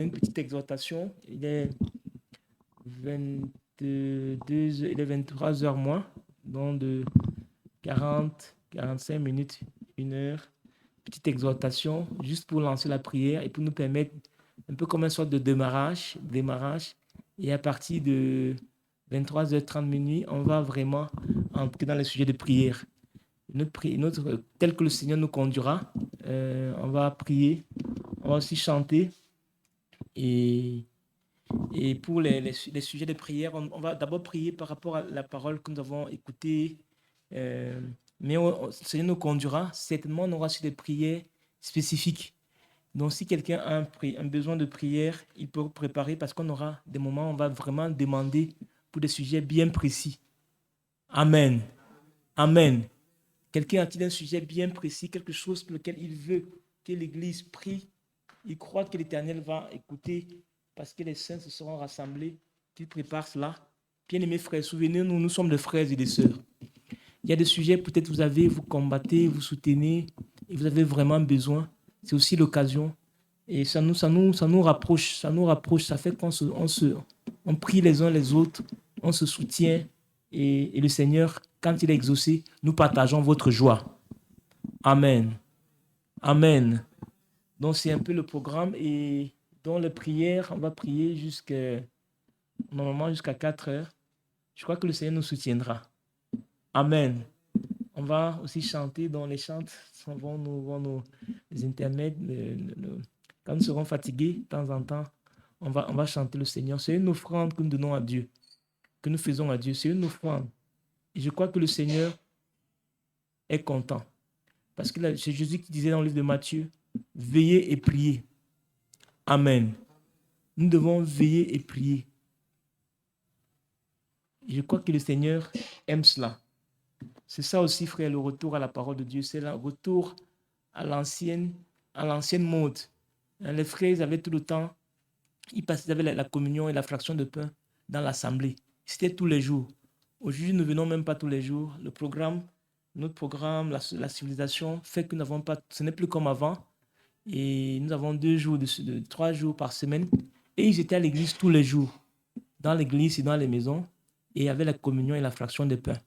une petite exhortation. Il est 23 heures moins, donc de 45 minutes, 1 heure. Petite exhortation, juste pour lancer la prière et pour nous permettre, un peu comme une sorte de démarrage. Et à partir de 23h30 minuit, on va vraiment entrer dans le sujet de prière. Tel que le Seigneur nous conduira, on va prier, on va aussi chanter. Et pour les sujets de prière, on va d'abord prier par rapport à la parole que nous avons écoutée. Mais le Seigneur nous conduira. Certainement, on aura aussi des prières spécifiques. Donc, si quelqu'un a un besoin de prière, il peut préparer parce qu'on aura des moments où on va vraiment demander pour des sujets bien précis. Amen. Amen. Quelqu'un a-t-il un sujet bien précis, quelque chose pour lequel il veut que l'Église prie? Il croit que l'Éternel va écouter parce que les saints se seront rassemblés, qu'il prépare cela. Bien-aimés frères, souvenez-nous, nous sommes des frères et des sœurs. Il y a des sujets, peut-être vous combattez, vous soutenez, et vous avez vraiment besoin. C'est aussi l'occasion. Et ça nous rapproche, ça fait on prie les uns les autres, on se soutient. Et le Seigneur, quand il a exaucé, nous partageons votre joie. Amen. Amen. Donc, c'est un peu le programme. Et dans les prières, on va prier normalement jusqu'à 4 heures. Je crois que le Seigneur nous soutiendra. Amen. On va aussi chanter dans les chants, les intermèdes. Quand nous serons fatigués, de temps en temps, on va chanter le Seigneur. C'est une offrande que nous donnons à Dieu, que nous faisons à Dieu. C'est une offrande. Et je crois que le Seigneur est content. Parce que c'est Jésus qui disait dans le livre de Matthieu, veillez et priez. Amen. Nous devons veiller et prier. Je crois que le Seigneur aime cela. C'est ça aussi, frère, le retour à la parole de Dieu. C'est le retour à l'ancienne mode. Les frères, ils avaient tout le temps, ils avaient la communion et la fraction de pain dans l'assemblée. C'était tous les jours. Aujourd'hui, nous ne venons même pas tous les jours. Notre programme, la civilisation fait que nous n'avons pas, ce n'est plus comme avant. Et nous avons 3 jours par semaine. Et ils étaient à l'église tous les jours, dans l'église et dans les maisons, et avec la communion et la fraction de pain.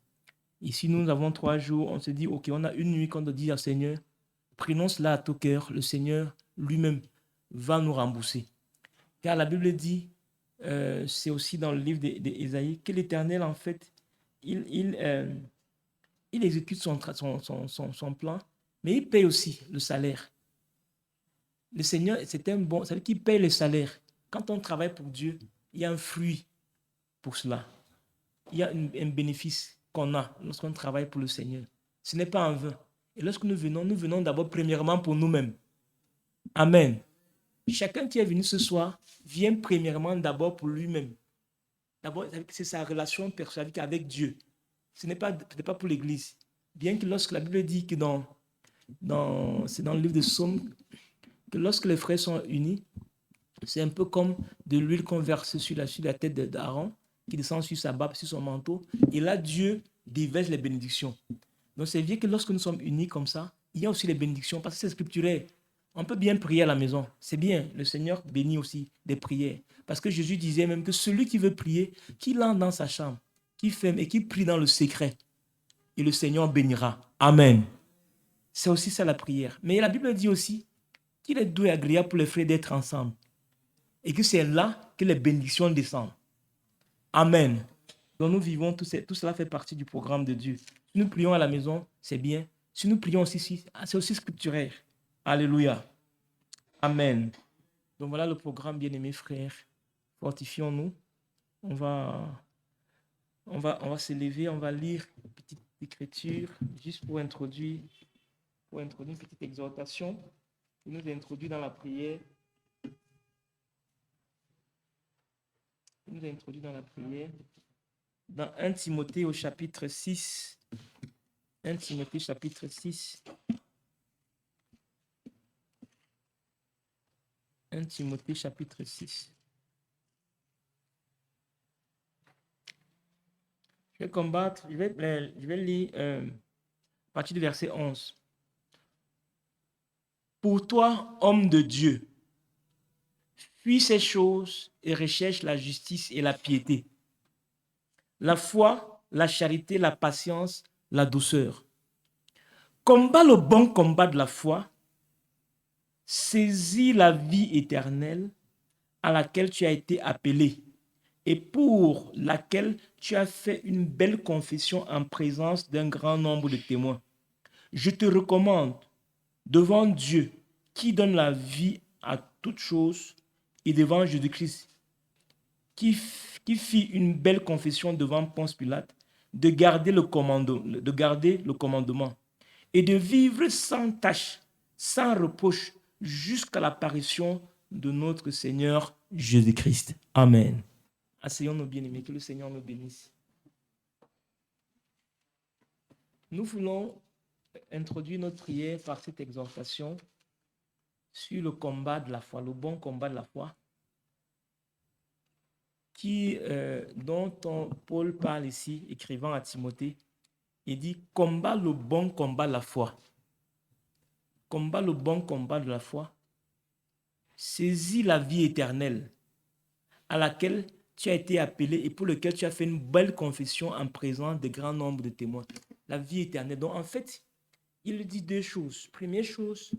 Ici, nous avons 3 jours, on se dit, OK, on a une nuit qu'on doit dire au Seigneur, prenons cela à tout cœur, le Seigneur lui-même va nous rembourser. Car la Bible dit, c'est aussi dans le livre d'Ésaïe, que l'Éternel, en fait, il exécute son plan, mais il paye aussi le salaire. Le Seigneur, c'est un bon, c'est-à-dire qu'il paye le salaire. Quand on travaille pour Dieu, il y a un fruit pour cela. Il y a un bénéfice qu'on a lorsqu'on travaille pour le Seigneur. Ce n'est pas en vain. Et lorsque nous venons d'abord premièrement pour nous-mêmes. Amen. Chacun qui est venu ce soir vient premièrement d'abord pour lui-même. D'abord, c'est sa relation personnelle avec Dieu. Ce n'est pas pour l'Église. Bien que lorsque la Bible dit que c'est dans le livre de Psaume, que lorsque les frères sont unis, c'est un peu comme de l'huile qu'on verse sur la tête d'Aaron, qui descend sur sa barbe, sur son manteau. Et là, Dieu déverse les bénédictions. Donc, c'est vrai que lorsque nous sommes unis comme ça, il y a aussi les bénédictions, parce que c'est scripturaire. On peut bien prier à la maison. C'est bien. Le Seigneur bénit aussi des prières. Parce que Jésus disait même que celui qui veut prier, qu'il entre dans sa chambre, qu'il ferme et qu'il prie dans le secret. Et le Seigneur bénira. Amen. C'est aussi ça la prière. Mais la Bible dit aussi qu'il est doux et agréable pour les frères d'être ensemble. Et que c'est là que les bénédictions descendent. Amen. Donc nous vivons, tout cela fait partie du programme de Dieu. Si nous prions à la maison, c'est bien. Si nous prions aussi, c'est aussi scripturaire. Alléluia. Amen. Donc voilà le programme, bien-aimés frères. Fortifions-nous. On va se lever, on va lire une petite écriture, juste pour introduire une petite exhortation qui nous introduit dans la prière. Dans 1 Timothée au chapitre 6. 1 Timothée chapitre 6. 1 Timothée chapitre 6. Je vais lire à partir du verset 11. Pour toi, homme de Dieu, fuis ces choses et recherche la justice et la piété, la foi, la charité, la patience, la douceur. Combat le bon combat de la foi, saisis la vie éternelle à laquelle tu as été appelé et pour laquelle tu as fait une belle confession en présence d'un grand nombre de témoins. Je te recommande devant Dieu qui donne la vie à toutes choses et devant Jésus-Christ qui fit une belle confession devant Ponce Pilate de garder le commandement et de vivre sans tache, sans reproche jusqu'à l'apparition de notre Seigneur Jésus-Christ. Amen. Asseyons-nous bien-aimés, que le Seigneur nous bénisse. Nous voulons introduire notre prière par cette exhortation sur le combat de la foi, le bon combat de la foi, dont Paul parle ici, écrivant à Timothée. Il dit « Combat le bon combat de la foi ». Combat le bon combat de la foi. Saisis la vie éternelle à laquelle tu as été appelé et pour lequel tu as fait une belle confession en présence de grand nombre de témoins. La vie éternelle. Donc en fait, il dit deux choses. Première chose,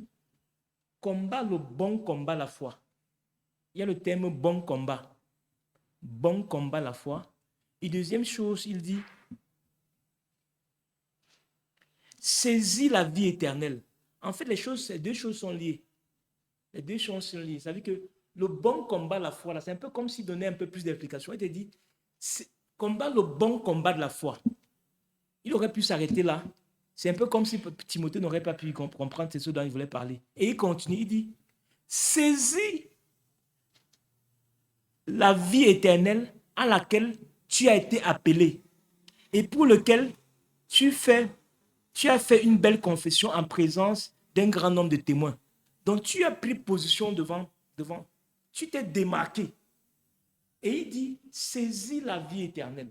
combat le bon combat de la foi. Il y a le terme bon combat. Bon combat la foi. Et deuxième chose, il dit saisis la vie éternelle. En fait, ces deux choses sont liées. Les deux choses sont liées. Ça veut dire que le bon combat la foi, c'est un peu comme s'il donnait un peu plus d'explication. Il te dit combat le bon combat de la foi. Il aurait pu s'arrêter là. C'est un peu comme si Timothée n'aurait pas pu comprendre ce dont il voulait parler. Et il continue, il dit saisis la vie éternelle à laquelle tu as été appelé et pour lequel tu as fait une belle confession en présence d'un grand nombre de témoins. Donc tu as pris position devant, tu t'es démarqué. Et il dit, saisis la vie éternelle.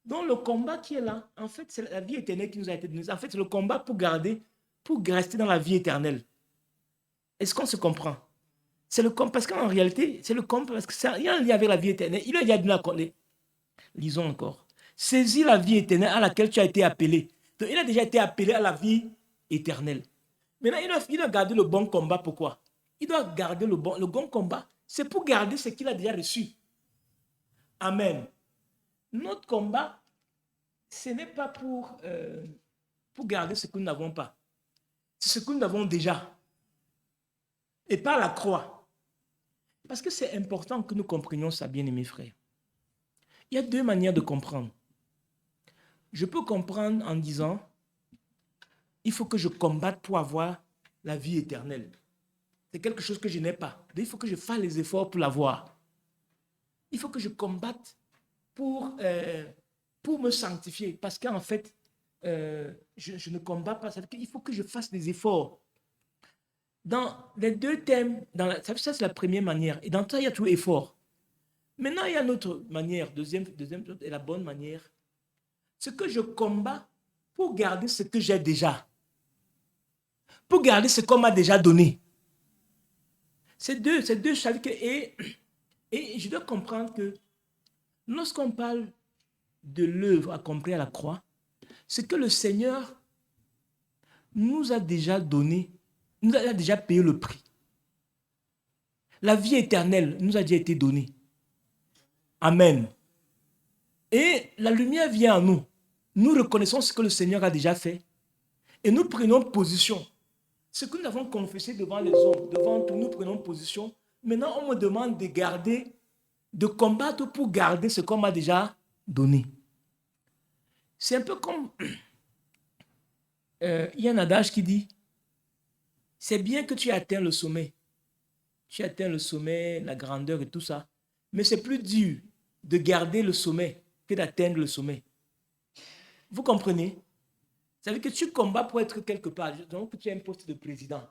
Donc le combat qui est là, en fait, c'est la vie éternelle qui nous a été donnée. En fait, c'est le combat pour rester dans la vie éternelle. Est-ce qu'on se comprend? C'est le combat, parce qu'en réalité, c'est le combat, parce qu'il y a un lien avec la vie éternelle. Il a déjà donné la. Lisons encore. Saisis la vie éternelle à laquelle tu as été appelé. Donc, il a déjà été appelé à la vie éternelle. Maintenant, il doit garder le bon combat. Pourquoi? Il doit garder le bon combat. C'est pour garder ce qu'il a déjà reçu. Amen. Notre combat, ce n'est pas pour garder ce que nous n'avons pas. C'est ce que nous avons déjà. Et par la croix. Parce que c'est important que nous comprenions ça, bien-aimés frères. Il y a deux manières de comprendre. Je peux comprendre en disant, il faut que je combatte pour avoir la vie éternelle. C'est quelque chose que je n'ai pas. Donc, il faut que je fasse les efforts pour l'avoir. Il faut que je combatte pour me sanctifier. Parce qu'en fait, je ne combats pas. Il faut que je fasse des efforts. Dans les deux thèmes, ça c'est la première manière. Et dans ça, il y a tout effort. Maintenant, il y a une autre manière, deuxième et la bonne manière. C'est que je combats pour garder ce que j'ai déjà. Pour garder ce qu'on m'a déjà donné. C'est deux, et je dois comprendre que lorsqu'on parle de l'œuvre accomplie à la croix, c'est que le Seigneur nous a déjà donné, nous a déjà payé le prix. La vie éternelle nous a déjà été donnée. Amen. Et la lumière vient à nous. Nous reconnaissons ce que le Seigneur a déjà fait et nous prenons position. Ce que nous avons confessé devant les hommes, devant tout, nous prenons position. Maintenant, on me demande de garder, de combattre pour garder ce qu'on m'a déjà donné. C'est un peu comme, il y a un adage qui dit, c'est bien que tu aies atteint le sommet. Tu atteins le sommet, la grandeur et tout ça. Mais c'est plus dur de garder le sommet que d'atteindre le sommet. Vous comprenez? Ça veut dire que tu combats pour être quelque part. Donc, tu as un poste de président.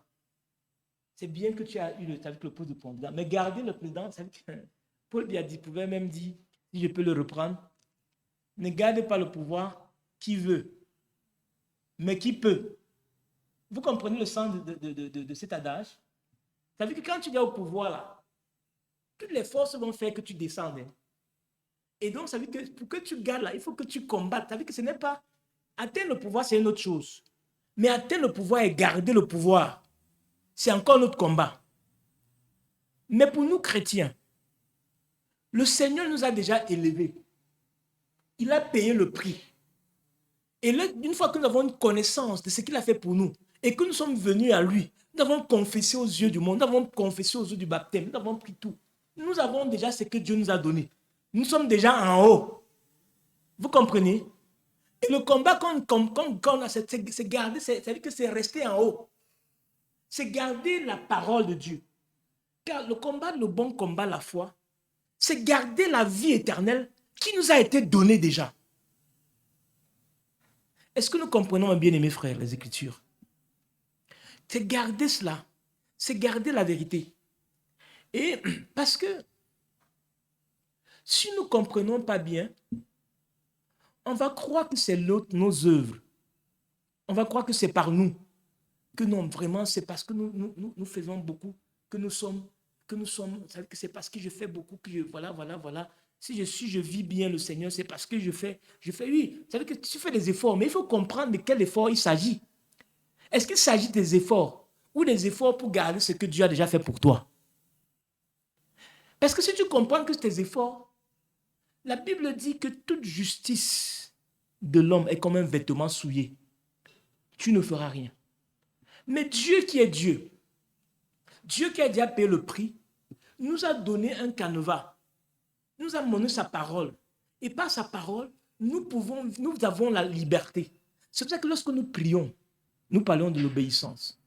C'est bien que tu as eu le poste de président. Mais garder le président, ça veut dire que Paul pouvait même dire, si je peux le reprendre, ne garde pas le pouvoir qui veut, mais qui peut. Vous comprenez le sens de cet adage? Ça veut dire que quand tu es au pouvoir, là, toutes les forces vont faire que tu descendes. Et donc, ça veut dire que pour que tu gardes là, il faut que tu combattes. Ça veut dire que ce n'est pas... Atteindre le pouvoir, c'est une autre chose. Mais atteindre le pouvoir et garder le pouvoir, c'est encore notre combat. Mais pour nous chrétiens, le Seigneur nous a déjà élevés. Il a payé le prix. Et là, une fois que nous avons une connaissance de ce qu'il a fait pour nous et que nous sommes venus à lui, nous avons confessé aux yeux du monde, nous avons confessé aux yeux du baptême, nous avons pris tout. Nous avons déjà ce que Dieu nous a donné. Nous sommes déjà en haut. Vous comprenez? Et le combat qu'on a, c'est garder, c'est-à-dire que c'est rester en haut. C'est garder la parole de Dieu. Car le combat, le bon combat, la foi, c'est garder la vie éternelle qui nous a été donnée déjà. Est-ce que nous comprenons, bien aimés frères, les Écritures? C'est garder cela. C'est garder la vérité. Et parce que si nous ne comprenons pas bien, on va croire que c'est nos œuvres. On va croire que c'est par nous. Que non, vraiment, c'est parce que nous faisons beaucoup, que nous sommes, que c'est parce que je fais beaucoup, que je, voilà. Si je vis bien le Seigneur, c'est parce que je fais, oui. Ça veut dire que tu fais des efforts, mais il faut comprendre de quel effort il s'agit. Est-ce qu'il s'agit des efforts ou des efforts pour garder ce que Dieu a déjà fait pour toi? Parce que si tu comprends que tes efforts, la Bible dit que toute justice de l'homme est comme un vêtement souillé. Tu ne feras rien. Mais Dieu qui est Dieu, Dieu qui a déjà payé le prix, nous a donné un canevas, nous a donné sa parole. Et par sa parole, nous avons la liberté. C'est pour ça que lorsque nous prions, nous parlons de l'obéissance.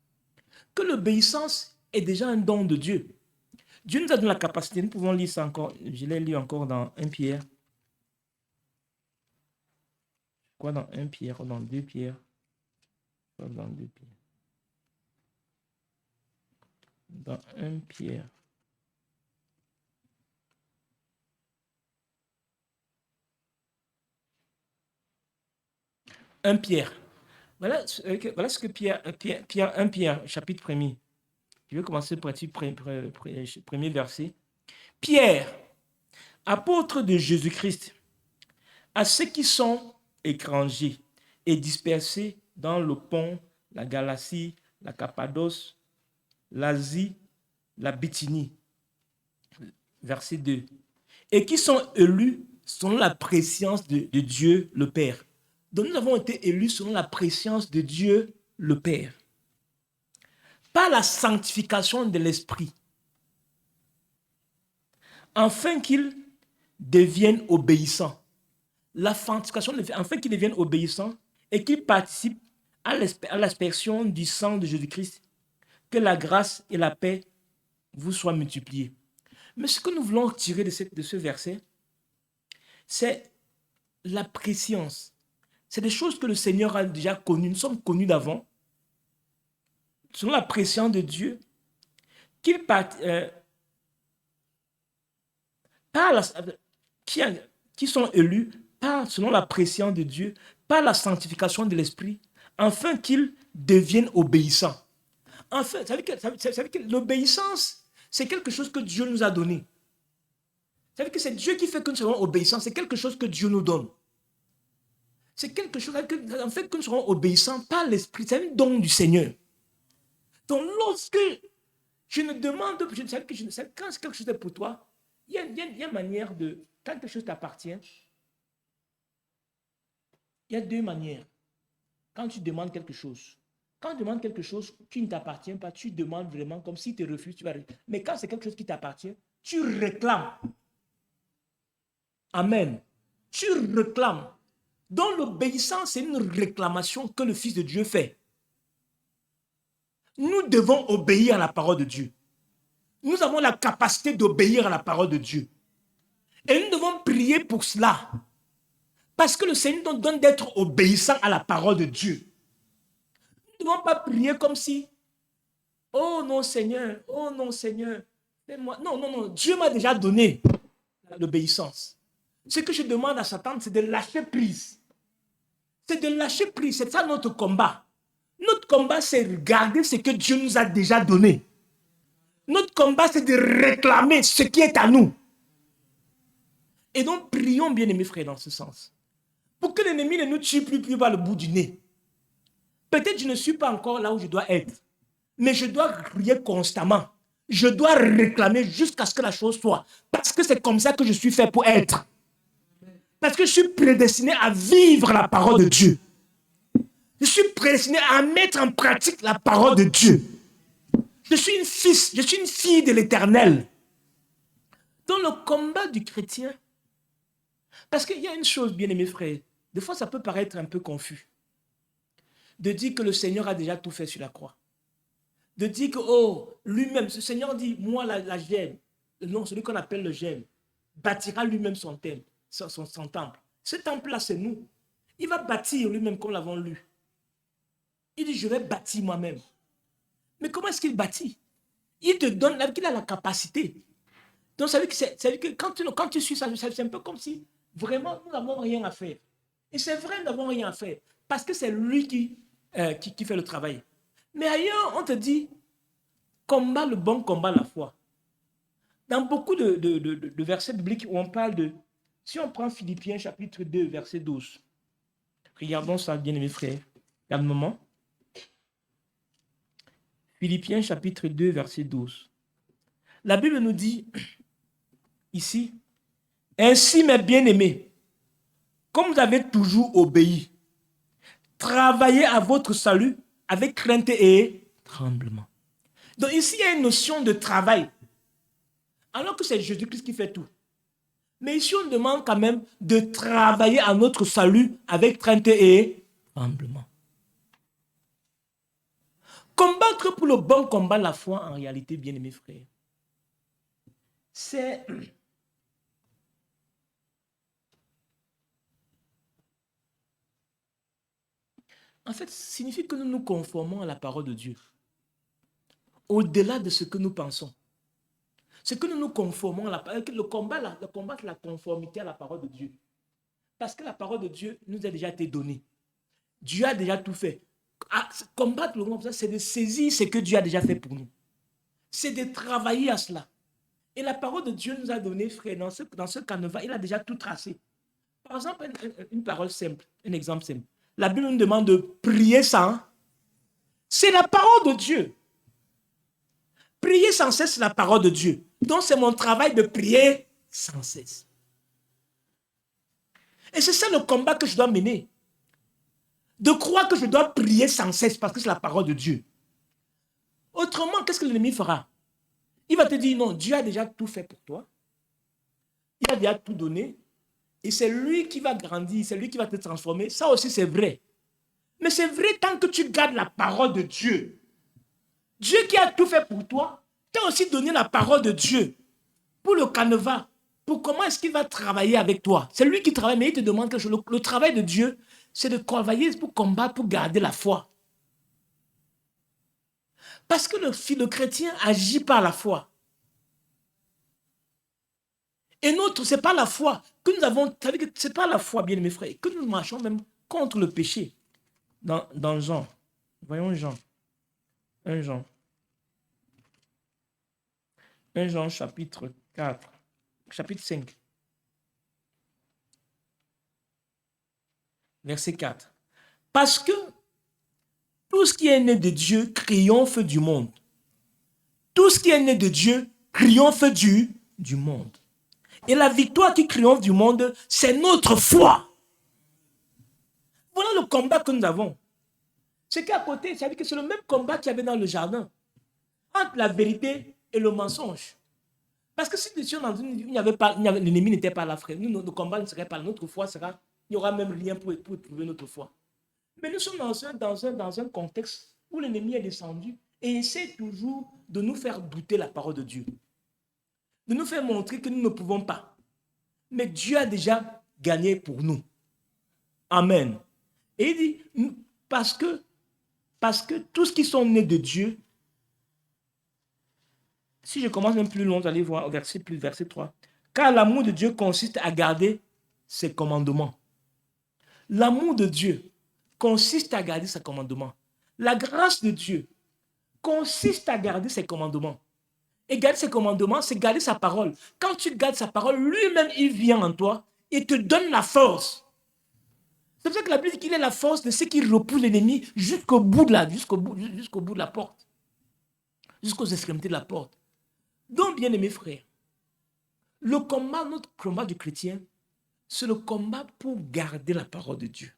Que l'obéissance est déjà un don de Dieu. Dieu nous a donné la capacité, nous pouvons lire ça encore, je l'ai lu encore dans 1 Pierre. Quoi dans 1 Pierre ou dans 2 Pierre? Dans 2 Pierre. Dans 1 Pierre. Un Pierre. Voilà ce que Pierre, 1 Pierre, chapitre 1er. Je vais commencer par le premier verset. Pierre, apôtre de Jésus-Christ, à ceux qui sont étrangers et dispersés dans le Pont, la Galatie, la Cappadoce, l'Asie, la Bithynie. Verset 2. Et qui sont élus selon la préscience de Dieu le Père. Donc nous avons été élus selon la préscience de Dieu le Père. Par la sanctification de l'Esprit. Afin qu'ils deviennent obéissants. La sanctification, afin qu'ils deviennent obéissants et qu'ils participent à l'aspersion du sang de Jésus-Christ. Que la grâce et la paix vous soient multipliées. Mais ce que nous voulons tirer de ce verset, c'est la préscience. C'est des choses que le Seigneur a déjà connues. Nous sommes connus d'avant. Selon la préscience de Dieu, qui sont élus selon la préscience de Dieu, par la sanctification de l'Esprit, afin qu'ils deviennent obéissants. Enfin, ça veut dire que l'obéissance, c'est quelque chose que Dieu nous a donné. Ça veut dire que c'est Dieu qui fait que nous serons obéissants. C'est quelque chose que Dieu nous donne. C'est quelque chose en fait que nous serons obéissants par l'Esprit. C'est un don du Seigneur. Donc lorsque je ne demande, quand quelque chose est pour toi, il y a une manière de, quand quelque chose t'appartient, il y a deux manières. Quand tu demandes quelque chose, quand tu demandes quelque chose qui ne t'appartient pas, tu demandes vraiment comme si tu refuses, tu vas. Mais quand c'est quelque chose qui t'appartient, tu réclames. Amen. Tu réclames. Donc l'obéissance, c'est une réclamation que le Fils de Dieu fait. Nous devons obéir à la parole de Dieu. Nous avons la capacité d'obéir à la parole de Dieu. Et nous devons prier pour cela. Parce que le Seigneur nous donne d'être obéissants à la parole de Dieu. Nous ne devons pas prier comme si, oh non Seigneur, fais-moi. Non, Dieu m'a déjà donné l'obéissance. Ce que je demande à Satan, c'est de lâcher prise. C'est de lâcher prise, c'est ça notre combat. Notre combat, c'est regarder ce que Dieu nous a déjà donné. Notre combat, c'est de réclamer ce qui est à nous. Et donc, prions, bien-aimés frères, dans ce sens. Pour que l'ennemi ne nous tue plus par le bout du nez. Peut-être je ne suis pas encore là où je dois être. Mais je dois prier constamment. Je dois réclamer jusqu'à ce que la chose soit. Parce que c'est comme ça que je suis fait pour être. Parce que je suis prédestiné à vivre la parole de Dieu. Je suis prédestiné à mettre en pratique la parole de Dieu. Je suis une fille de l'Éternel. Dans le combat du chrétien, parce qu'il y a une chose, bien aimés frères, des fois ça peut paraître un peu confus, de dire que le Seigneur a déjà tout fait sur la croix. De dire que, oh, lui-même, ce Seigneur dit, moi, la gemme, non, celui qu'on appelle le gemme, bâtira lui-même son temple. Son temple. Ce temple-là, c'est nous. Il va bâtir lui-même comme l'avons lu. Il dit, je vais bâtir moi-même. Mais comment est-ce qu'il bâtit? Il te donne, qu'il a la capacité. Donc, ça veut dire que quand tu suis ça, c'est un peu comme si vraiment nous n'avons rien à faire. Et c'est vrai, nous n'avons rien à faire. Parce que c'est lui qui fait le travail. Mais ailleurs, on te dit, combat le bon combat la foi. Dans beaucoup de versets bibliques où on parle de... Si on prend Philippiens chapitre 2, verset 12. Regardons ça, bien aimés frères. Calmement. Philippiens chapitre 2, verset 12. La Bible nous dit ici, « Ainsi, mes bien-aimés, comme vous avez toujours obéi, travaillez à votre salut avec crainte et tremblement. » Donc ici, il y a une notion de travail. Alors que c'est Jésus-Christ qui fait tout. Mais ici, on demande quand même de travailler à notre salut avec crainte et tremblement. Combattre pour le bon combat la foi, en réalité, bien aimés frères, c'est... En fait, signifie que nous nous conformons à la parole de Dieu. Au-delà de ce que nous pensons. C'est que nous nous conformons à la parole. Le combat, c'est la conformité à la parole de Dieu. Parce que la parole de Dieu nous a déjà été donnée. Dieu a déjà tout fait. Combattre le combat, c'est de saisir ce que Dieu a déjà fait pour nous. C'est de travailler à cela. Et la parole de Dieu nous a donné, frère, dans ce canevas, il a déjà tout tracé. Par exemple, une parole simple, un exemple simple. La Bible nous demande de prier sans. C'est la parole de Dieu. Prier sans cesse, c'est la parole de Dieu. Donc, c'est mon travail de prier sans cesse. Et c'est ça le combat que je dois mener. De croire que je dois prier sans cesse parce que c'est la parole de Dieu. Autrement, qu'est-ce que l'ennemi fera? Il va te dire, non, Dieu a déjà tout fait pour toi. Il a déjà tout donné. Et c'est lui qui va grandir, c'est lui qui va te transformer. Ça aussi, c'est vrai. Mais c'est vrai tant que tu gardes la parole de Dieu. Dieu qui a tout fait pour toi, t'a aussi donné la parole de Dieu pour le canevas. Pour comment est-ce qu'il va travailler avec toi? C'est lui qui travaille, mais il te demande quelque chose. Le travail de Dieu, c'est de travailler pour combattre, pour garder la foi. Parce que le chrétien agit par la foi. Et notre, ce n'est pas la foi que nous avons, ce n'est pas la foi, bien mes frères, que nous marchons même contre le péché. Dans Jean, voyons Jean, 1 Jean. 1 Jean chapitre 4, chapitre 5, verset 4. Parce que tout ce qui est né de Dieu triomphe du monde. Tout ce qui est né de Dieu triomphe du monde. Et la victoire qui triomphe du monde, c'est notre foi. Voilà le combat que nous avons. C'est qu'à côté, ça veut dire que c'est le même combat qu'il y avait dans le jardin. Entre la vérité et le mensonge. Parce que si nous étions dans une... l'ennemi n'était pas là, frère. Nous, notre combat ne serait pas là. Notre foi sera... Il n'y aura même rien pour éprouver notre foi. Mais nous sommes dans un contexte où l'ennemi est descendu et essaie toujours de nous faire douter la parole de Dieu. De nous faire montrer que nous ne pouvons pas. Mais Dieu a déjà gagné pour nous. Amen. Et il dit, parce que tous qui sont nés de Dieu, si je commence même plus loin, vous allez voir au verset 3. Car l'amour de Dieu consiste à garder ses commandements. L'amour de Dieu consiste à garder ses commandements. La grâce de Dieu consiste à garder ses commandements. Et garder ses commandements, c'est garder sa parole. Quand tu gardes sa parole, lui-même, il vient en toi et te donne la force. C'est pour ça que la Bible dit qu'il est la force de ceux qui repoussent l'ennemi jusqu'au bout de la porte, jusqu'aux extrémités de la porte. Donc, bien aimés frères, notre combat du chrétien, c'est le combat pour garder la parole de Dieu.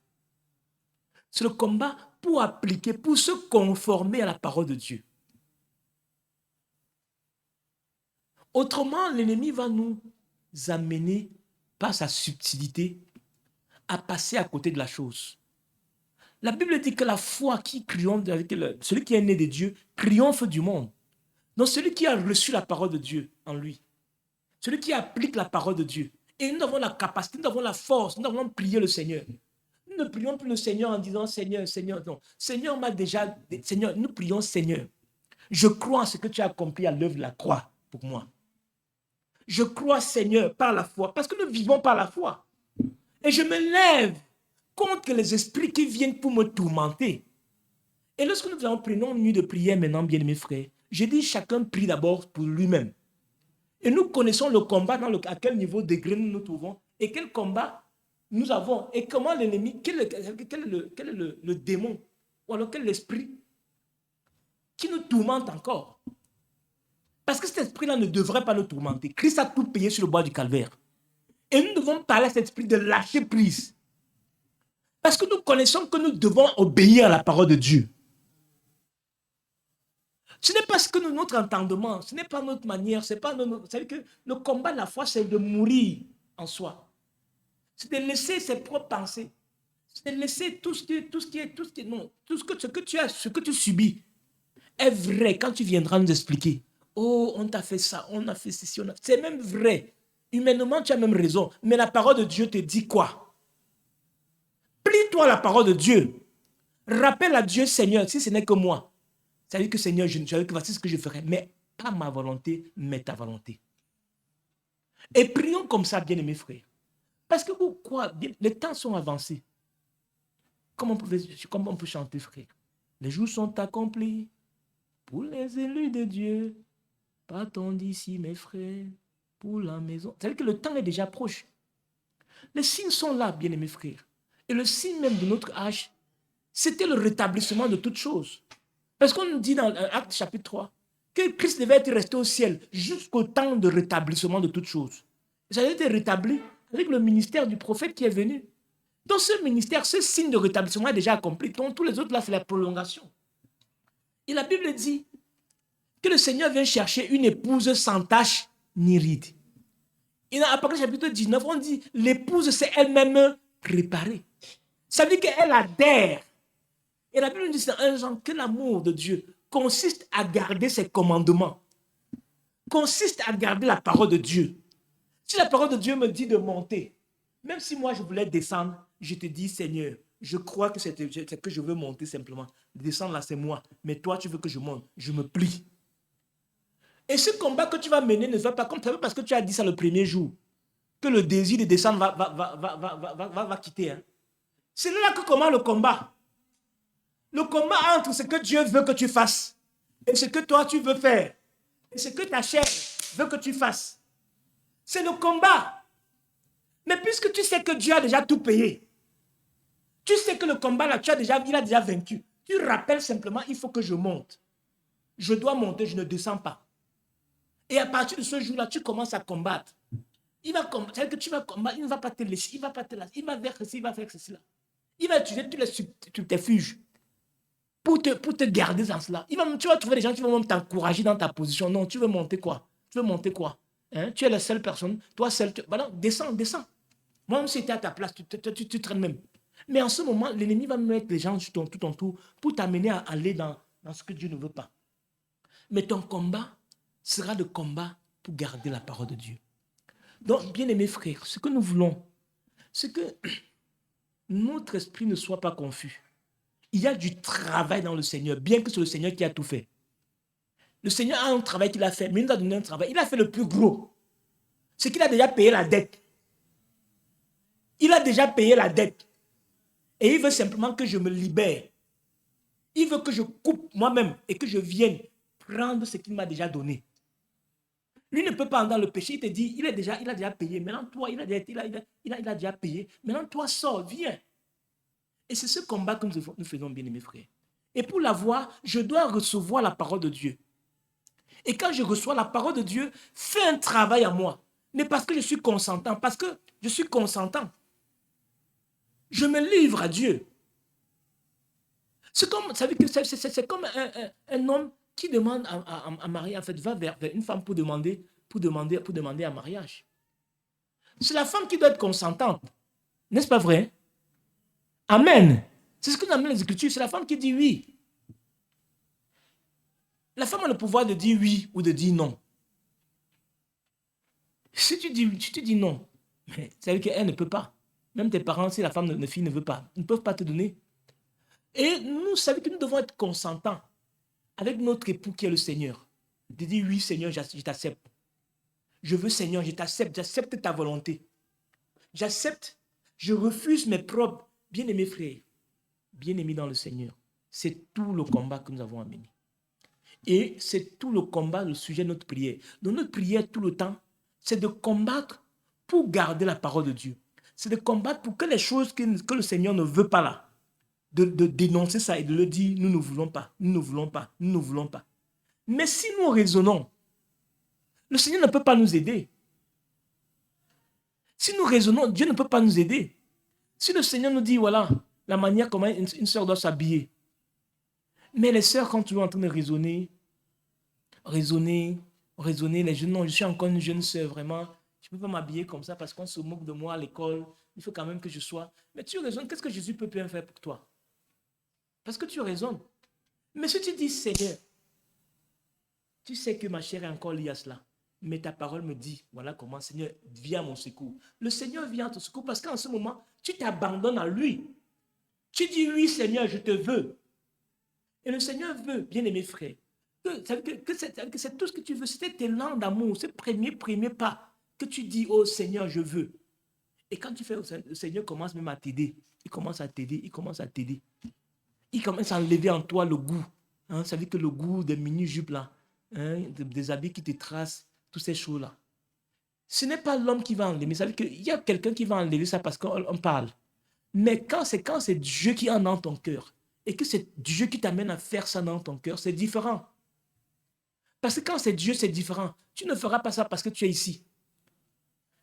C'est le combat pour appliquer, pour se conformer à la parole de Dieu. Autrement, l'ennemi va nous amener, par sa subtilité, à passer à côté de la chose. La Bible dit que la foi qui triomphe, celui qui est né de Dieu, triomphe du monde. Donc celui qui a reçu la parole de Dieu en lui, celui qui applique la parole de Dieu. Et nous avons la capacité, nous avons la force, nous avons prié le Seigneur. Nous ne prions plus le Seigneur en disant Seigneur, Seigneur. Non. Seigneur m'a déjà. Seigneur, nous prions Seigneur. Je crois en ce que tu as accompli à l'œuvre de la croix pour moi. Je crois Seigneur par la foi, parce que nous vivons par la foi. Et je me lève contre les esprits qui viennent pour me tourmenter. Et lorsque nous avons pris une nuit de prière maintenant, bien aimés frères, je dis chacun prie d'abord pour lui-même. Et nous connaissons le combat à quel niveau de degré nous nous trouvons et quel combat nous avons et comment l'ennemi, quel est le démon ou alors quel est l'esprit qui nous tourmente encore. Parce que cet esprit-là ne devrait pas nous tourmenter. Christ a tout payé sur le bois du calvaire. Et nous devons parler à cet esprit de lâcher prise. Parce que nous connaissons que nous devons obéir à la parole de Dieu. Ce n'est pas ce que notre entendement, ce n'est pas notre manière, c'est pas notre. C'est que le combat de la foi, c'est de mourir en soi. C'est de laisser ses propres pensées. C'est de laisser tout ce que tu subis est vrai quand tu viendras nous expliquer. Oh, on t'a fait ça, on a fait ceci, c'est même vrai. Humainement, tu as même raison. Mais la parole de Dieu te dit quoi? Plie-toi à la parole de Dieu. Rappelle à Dieu, Seigneur, si ce n'est que moi. Ça veut dire que Seigneur, je ne savais que voici ce que je ferai. Mais pas ma volonté, mais ta volonté. Et prions comme ça, bien aimés frères. Parce que pourquoi? Les temps sont avancés. Comment on peut chanter, frère? Les jours sont accomplis pour les élus de Dieu. Partons d'ici, mes frères, pour la maison. C'est-à-dire que le temps est déjà proche. Les signes sont là, bien aimés frères. Et le signe même de notre âge, c'était le rétablissement de toutes choses. Parce qu'on nous dit dans Actes chapitre 3 que Christ devait être resté au ciel jusqu'au temps de rétablissement de toutes choses. Ça a été rétabli avec le ministère du prophète qui est venu. Dans ce ministère, ce signe de rétablissement est déjà accompli. Donc, tous les autres, là, c'est la prolongation. Et la Bible dit que le Seigneur vient chercher une épouse sans tache ni ride. Et dans Apocalypse chapitre 19, on dit l'épouse s'est elle-même préparée. Ça veut dire qu'elle adhère. Et la Bible nous dit dans 1 Jean que l'amour de Dieu consiste à garder ses commandements, consiste à garder la parole de Dieu. Si la parole de Dieu me dit de monter, même si moi je voulais descendre, je te dis Seigneur, je crois que c'est que je veux monter simplement. Descendre là, c'est moi. Mais toi, tu veux que je monte. Je me plie. Et ce combat que tu vas mener ne va pas comme ça parce que tu as dit ça le premier jour, que le désir de descendre va quitter. Hein. C'est là que commence le combat. Le combat entre ce que Dieu veut que tu fasses et ce que toi tu veux faire et ce que ta chair veut que tu fasses. C'est le combat. Mais puisque tu sais que Dieu a déjà tout payé, tu sais que le combat là, il a déjà vaincu. Tu rappelles simplement, il faut que je monte. Je dois monter, je ne descends pas. Et à partir de ce jour-là, tu commences à combattre. Il va combattre, c'est-à-dire que tu vas combattre, il ne va pas te laisser, il ne va pas te laisser, il va faire ceci, il va faire ceci là. Il va utiliser tous les subterfuges pour te garder dans cela. Tu vas trouver des gens qui vont même t'encourager dans ta position. Non, tu veux monter quoi? Tu veux monter quoi? Hein? Tu es la seule personne, toi seul. Voilà, descends. Moi, même si tu es à ta place, tu traînes même. Mais en ce moment, l'ennemi va mettre les gens tout autour pour t'amener à aller dans ce que Dieu ne veut pas. Mais ton combat sera le combat pour garder la parole de Dieu. Donc, bien aimés frères, ce que nous voulons, c'est que notre esprit ne soit pas confus. Il y a du travail dans le Seigneur, bien que c'est le Seigneur qui a tout fait. Le Seigneur a un travail qu'il a fait, mais il nous a donné un travail. Il a fait le plus gros. C'est qu'il a déjà payé la dette. Il a déjà payé la dette. Et il veut simplement que je me libère. Il veut que je coupe moi-même et que je vienne prendre ce qu'il m'a déjà donné. Lui ne peut pas entrer dans le péché. Il te dit, il a déjà payé. Maintenant, toi, il a déjà payé. Maintenant, toi, sors, viens. Et c'est ce combat que nous faisons, bien aimés frères. Et pour l'avoir, je dois recevoir la parole de Dieu. Et quand je reçois la parole de Dieu, fais un travail à moi. Mais parce que je suis consentant, parce que je suis consentant. Je me livre à Dieu. C'est comme, c'est comme un homme qui demande à marier, en fait, va vers une femme pour demander un mariage. C'est la femme qui doit être consentante. N'est-ce pas vrai? Amen. C'est ce que nous appelons les Écritures. C'est la femme qui dit oui. La femme a le pouvoir de dire oui ou de dire non. Si tu dis non, mais ça veut dire qu'elle ne peut pas. Même tes parents, si la fille ne veut pas, ils ne peuvent pas te donner. Et nous savons que nous devons être consentants avec notre époux qui est le Seigneur. De dire oui, Seigneur, je t'accepte. Je veux, Seigneur, je t'accepte, j'accepte ta volonté. J'accepte, je refuse mes propres. Bien-aimés frères, bien-aimés dans le Seigneur, c'est tout le combat que nous avons à mener. Et c'est tout le combat, le sujet de notre prière. Donc notre prière tout le temps, c'est de combattre pour garder la parole de Dieu. C'est de combattre pour que les choses que le Seigneur ne veut pas là, de dénoncer ça et de le dire, nous ne voulons pas, nous ne voulons pas, nous ne voulons pas. Mais si nous raisonnons, le Seigneur ne peut pas nous aider. Si nous raisonnons, Dieu ne peut pas nous aider. Si le Seigneur nous dit, voilà, la manière comment une sœur doit s'habiller. Mais les sœurs, quand tu es en train de raisonner, les jeunes, non, je suis encore une jeune sœur, vraiment, je ne peux pas m'habiller comme ça parce qu'on se moque de moi à l'école, il faut quand même que je sois. Mais tu raisonnes, qu'est-ce que Jésus peut bien faire pour toi? Parce que tu raisonnes. Mais si tu dis, Seigneur, tu sais que ma chair est encore liée à cela, mais ta parole me dit, voilà comment, Seigneur, viens à mon secours. Le Seigneur vient à ton secours parce qu'en ce moment, tu t'abandonnes à lui. Tu dis, oui, Seigneur, je te veux. Et le Seigneur veut, bien aimé frère, que c'est tout ce que tu veux. C'était tes langues d'amour, ce premier pas que tu dis, oh Seigneur, je veux. Et quand tu fais, le Seigneur commence même à t'aider. Il commence à t'aider, il commence à t'aider. Il commence à enlever en toi le goût. Hein, ça veut dire que le goût des mini-jupes là, hein, des habits qui te tracent, toutes ces choses-là. Ce n'est pas l'homme qui va enlever. Ça veut dire qu'il y a quelqu'un qui va enlever ça parce qu'on parle. Mais quand c'est Dieu qui en a dans ton cœur, et que c'est Dieu qui t'amène à faire ça dans ton cœur, c'est différent. Parce que quand c'est Dieu, c'est différent. Tu ne feras pas ça parce que tu es ici.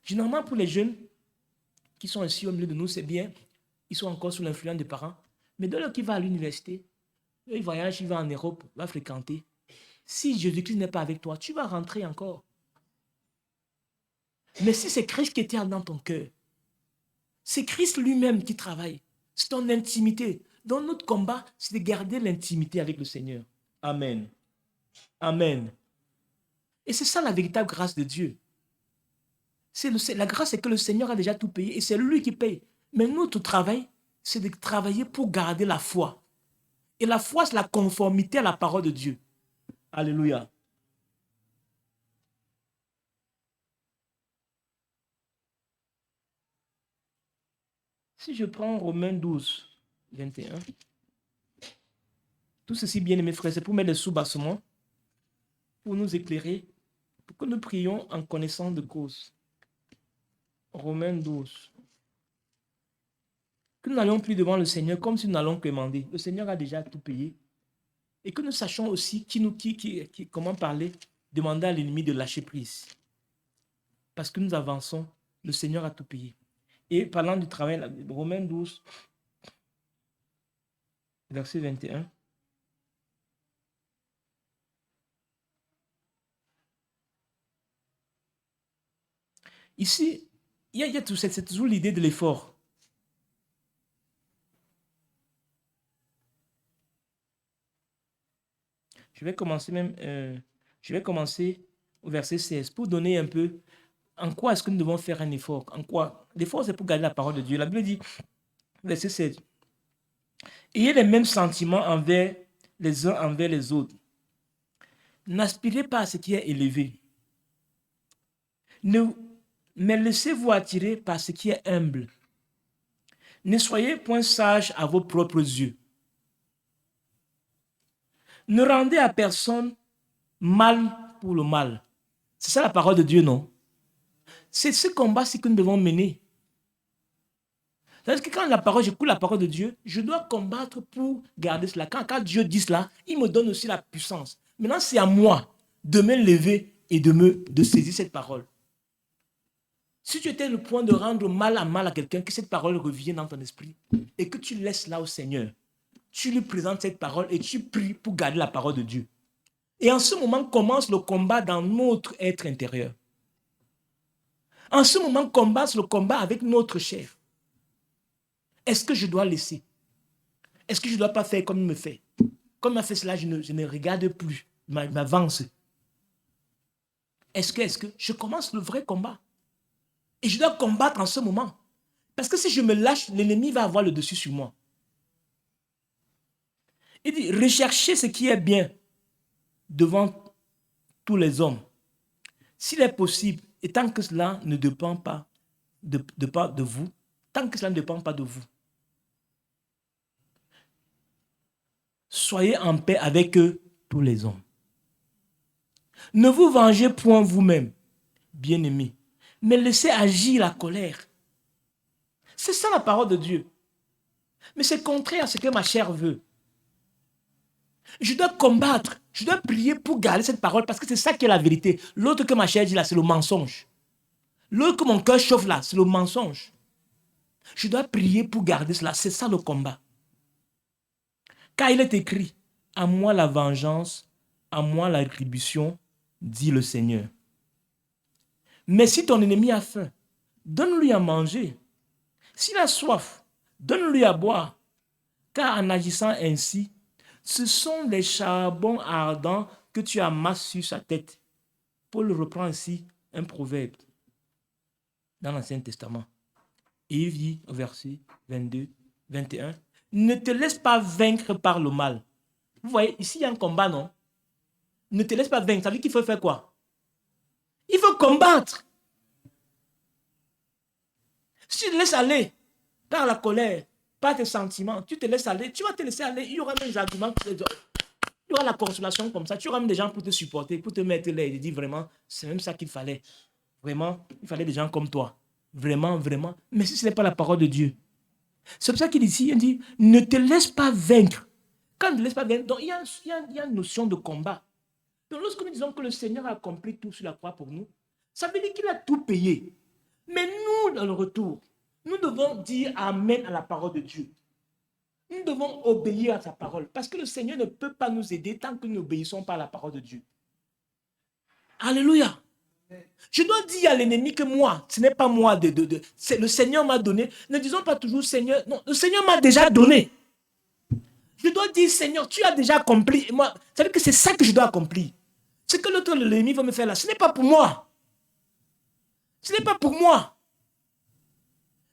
Généralement, pour les jeunes qui sont ici au milieu de nous, c'est bien. Ils sont encore sous l'influence des parents. Mais dès lors qu'il va à l'université, il voyage, il va en Europe, il va fréquenter. Si Jésus-Christ n'est pas avec toi, tu vas rentrer encore. Mais si c'est Christ qui était dans ton cœur, c'est Christ lui-même qui travaille. C'est ton intimité. Donc notre combat, c'est de garder l'intimité avec le Seigneur. Amen. Amen. Et c'est ça la véritable grâce de Dieu. La grâce, c'est que le Seigneur a déjà tout payé et c'est lui qui paye. Mais notre travail, c'est de travailler pour garder la foi. Et la foi, c'est la conformité à la parole de Dieu. Alléluia. Si je prends Romains 12, 21, tout ceci, bien aimés frères, c'est pour mettre le sous-bassement, pour nous éclairer, pour que nous prions en connaissance de cause. Romains 12. Que nous n'allons plus devant le Seigneur comme si nous n'allons que demander. Le Seigneur a déjà tout payé. Et que nous sachions aussi comment parler, demander à l'ennemi de lâcher prise. Parce que nous avançons, le Seigneur a tout payé. Et parlant du travail, Romains 12, verset 21. Ici, il y a c'est toujours l'idée de l'effort. Je vais commencer au verset 16 pour donner un peu en quoi est-ce que nous devons faire un effort. En quoi? L'effort, c'est pour garder la parole de Dieu. La Bible dit, verset 16, ayez les mêmes sentiments envers les uns envers les autres. N'aspirez pas à ce qui est élevé. Mais laissez-vous attirer par ce qui est humble. Ne soyez point sages à vos propres yeux. Ne rendez à personne mal pour le mal. C'est ça la parole de Dieu, non? C'est ce combat-ci que nous devons mener. C'est-à-dire que quand j'écoute la parole de Dieu, je dois combattre pour garder cela. Quand Dieu dit cela, il me donne aussi la puissance. Maintenant, c'est à moi de me lever et de saisir cette parole. Si tu étais le point de rendre mal à quelqu'un, que cette parole revienne dans ton esprit et que tu laisses là au Seigneur, tu lui présentes cette parole et tu pries pour garder la parole de Dieu. Et en ce moment commence le combat dans notre être intérieur. En ce moment commence le combat avec notre chair. Est-ce que je dois laisser? Est-ce que je ne dois pas faire comme il me fait? Comme il m'a fait cela, je ne regarde plus. Il m'avance. Est-ce que je commence le vrai combat? Et je dois combattre en ce moment. Parce que si je me lâche, l'ennemi va avoir le dessus sur moi. Il dit, recherchez ce qui est bien devant tous les hommes. S'il est possible, et tant que cela ne dépend pas de vous, tant que cela ne dépend pas de vous, soyez en paix avec eux, tous les hommes. Ne vous vengez point vous-même, bien-aimés, mais laissez agir la colère. C'est ça la parole de Dieu. Mais c'est contraire à ce que ma chair veut. Je dois combattre, je dois prier pour garder cette parole parce que c'est ça qui est la vérité. L'autre que ma chair dit là, c'est le mensonge. L'autre que mon cœur chauffe là, c'est le mensonge. Je dois prier pour garder cela. C'est ça le combat. Car il est écrit, à moi la vengeance, à moi la rétribution, dit le Seigneur. Mais si ton ennemi a faim, donne-lui à manger. S'il a soif, donne-lui à boire. Car en agissant ainsi, ce sont les charbons ardents que tu amasses sur sa tête. Paul reprend ici un proverbe dans l'Ancien Testament. Et il dit au verset 22, 21, ne te laisse pas vaincre par le mal. Vous voyez, ici il y a un combat, non? Ne te laisse pas vaincre. Ça veut dire qu'il faut faire quoi? Il faut combattre. Si tu te laisses aller par la colère, par tes sentiments, tu te laisses aller, tu vas te laisser aller, il y aura même des arguments, il y aura la consolation comme ça, tu auras même des gens pour te supporter, pour te mettre là et te dire vraiment, c'est même ça qu'il fallait. Vraiment, il fallait des gens comme toi. Vraiment, vraiment. Mais si ce n'est pas la parole de Dieu. C'est pour ça qu'il dit ici, il dit, ne te laisse pas vaincre. Quand on ne te laisse pas vaincre, donc il y a une notion de combat. Donc lorsque nous disons que le Seigneur a accompli tout sur la croix pour nous, ça veut dire qu'il a tout payé. Mais nous, dans le retour, nous devons dire Amen à la parole de Dieu. Nous devons obéir à sa parole. Parce que le Seigneur ne peut pas nous aider tant que nous n'obéissons pas à la parole de Dieu. Alléluia. Je dois dire à l'ennemi que moi, ce n'est pas moi, le Seigneur m'a donné. Ne disons pas toujours Seigneur. Non, le Seigneur m'a déjà donné. Je dois dire Seigneur, tu as déjà accompli. Et moi, ça veut dire que c'est ça que je dois accomplir. Ce que l'autre, l'ennemi va me faire là, ce n'est pas pour moi. Ce n'est pas pour moi.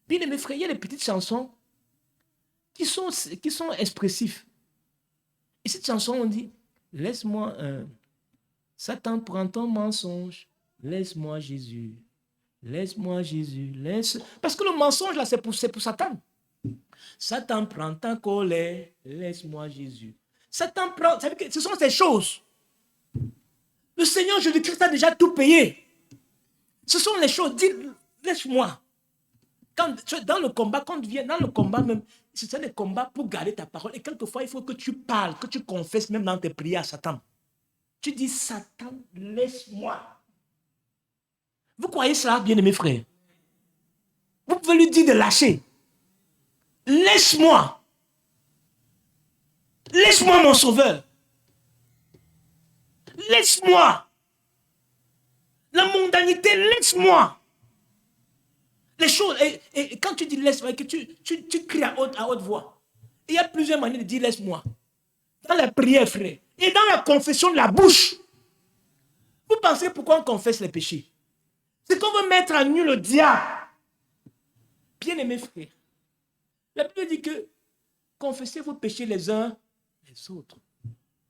Bien mes frères, il y a des petites chansons qui sont expressives. Et cette chanson, on dit, laisse-moi, Satan prend ton mensonge, laisse-moi Jésus, laisse-moi Jésus, laisse... Parce que le mensonge, là, c'est pour Satan. Satan prend ta colère, laisse-moi Jésus. Satan prend, ça veut dire que ce sont ces choses. Le Seigneur Jésus-Christ a déjà tout payé. Ce sont les choses, dis, laisse-moi. Dans le combat, quand tu viens dans le combat même, c'est des combats pour garder ta parole. Et quelquefois, il faut que tu parles, que tu confesses même dans tes prières à Satan. Tu dis, Satan, laisse-moi. Vous croyez cela, bien-aimés frères? Vous pouvez lui dire de lâcher. Laisse-moi. Laisse-moi, mon sauveur. Laisse-moi. La mondanité, laisse-moi. Les choses, et quand tu dis laisse-moi, que tu cries à haute voix. Il y a plusieurs manières de dire laisse-moi. Dans la prière, frère. Et dans la confession de la bouche. Vous pensez pourquoi on confesse les péchés? C'est qu'on veut mettre à nu le diable. Bien-aimés frères. La Bible dit que confessez vos péchés les uns les autres.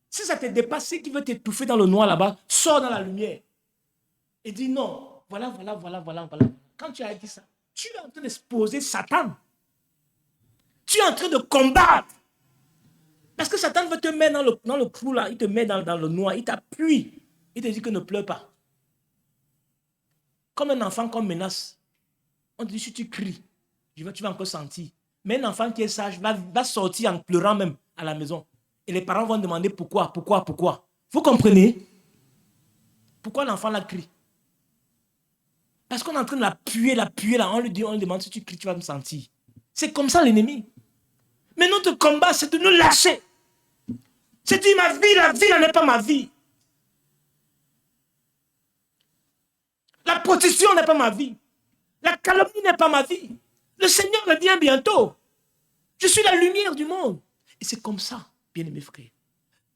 Si ça te dépasse, qui veut t'étouffer dans le noir là-bas, sors dans la lumière. Et dis non, voilà. Quand tu as dit ça, tu es en train d'exposer Satan. Tu es en train de combattre. Parce que Satan veut te mettre dans le trou là, il te met dans le noir, il t'appuie. Il te dit que ne pleure pas. Comme un enfant qu'on menace. On te dit, si tu cries, tu vas encore sentir. Mais un enfant qui est sage va sortir en pleurant même à la maison. Et les parents vont demander pourquoi. Vous comprenez? Pourquoi l'enfant la crie? Parce qu'on est en train de l'appuyer là. On lui demande si tu cries, tu vas me sentir. C'est comme ça l'ennemi. Mais notre combat, c'est de nous lâcher. C'est dire ma vie, la vie n'est pas ma vie. La protection n'est pas ma vie. La calomnie n'est pas ma vie. Le Seigneur revient bientôt. Je suis la lumière du monde. Et c'est comme ça, bien-aimés frères.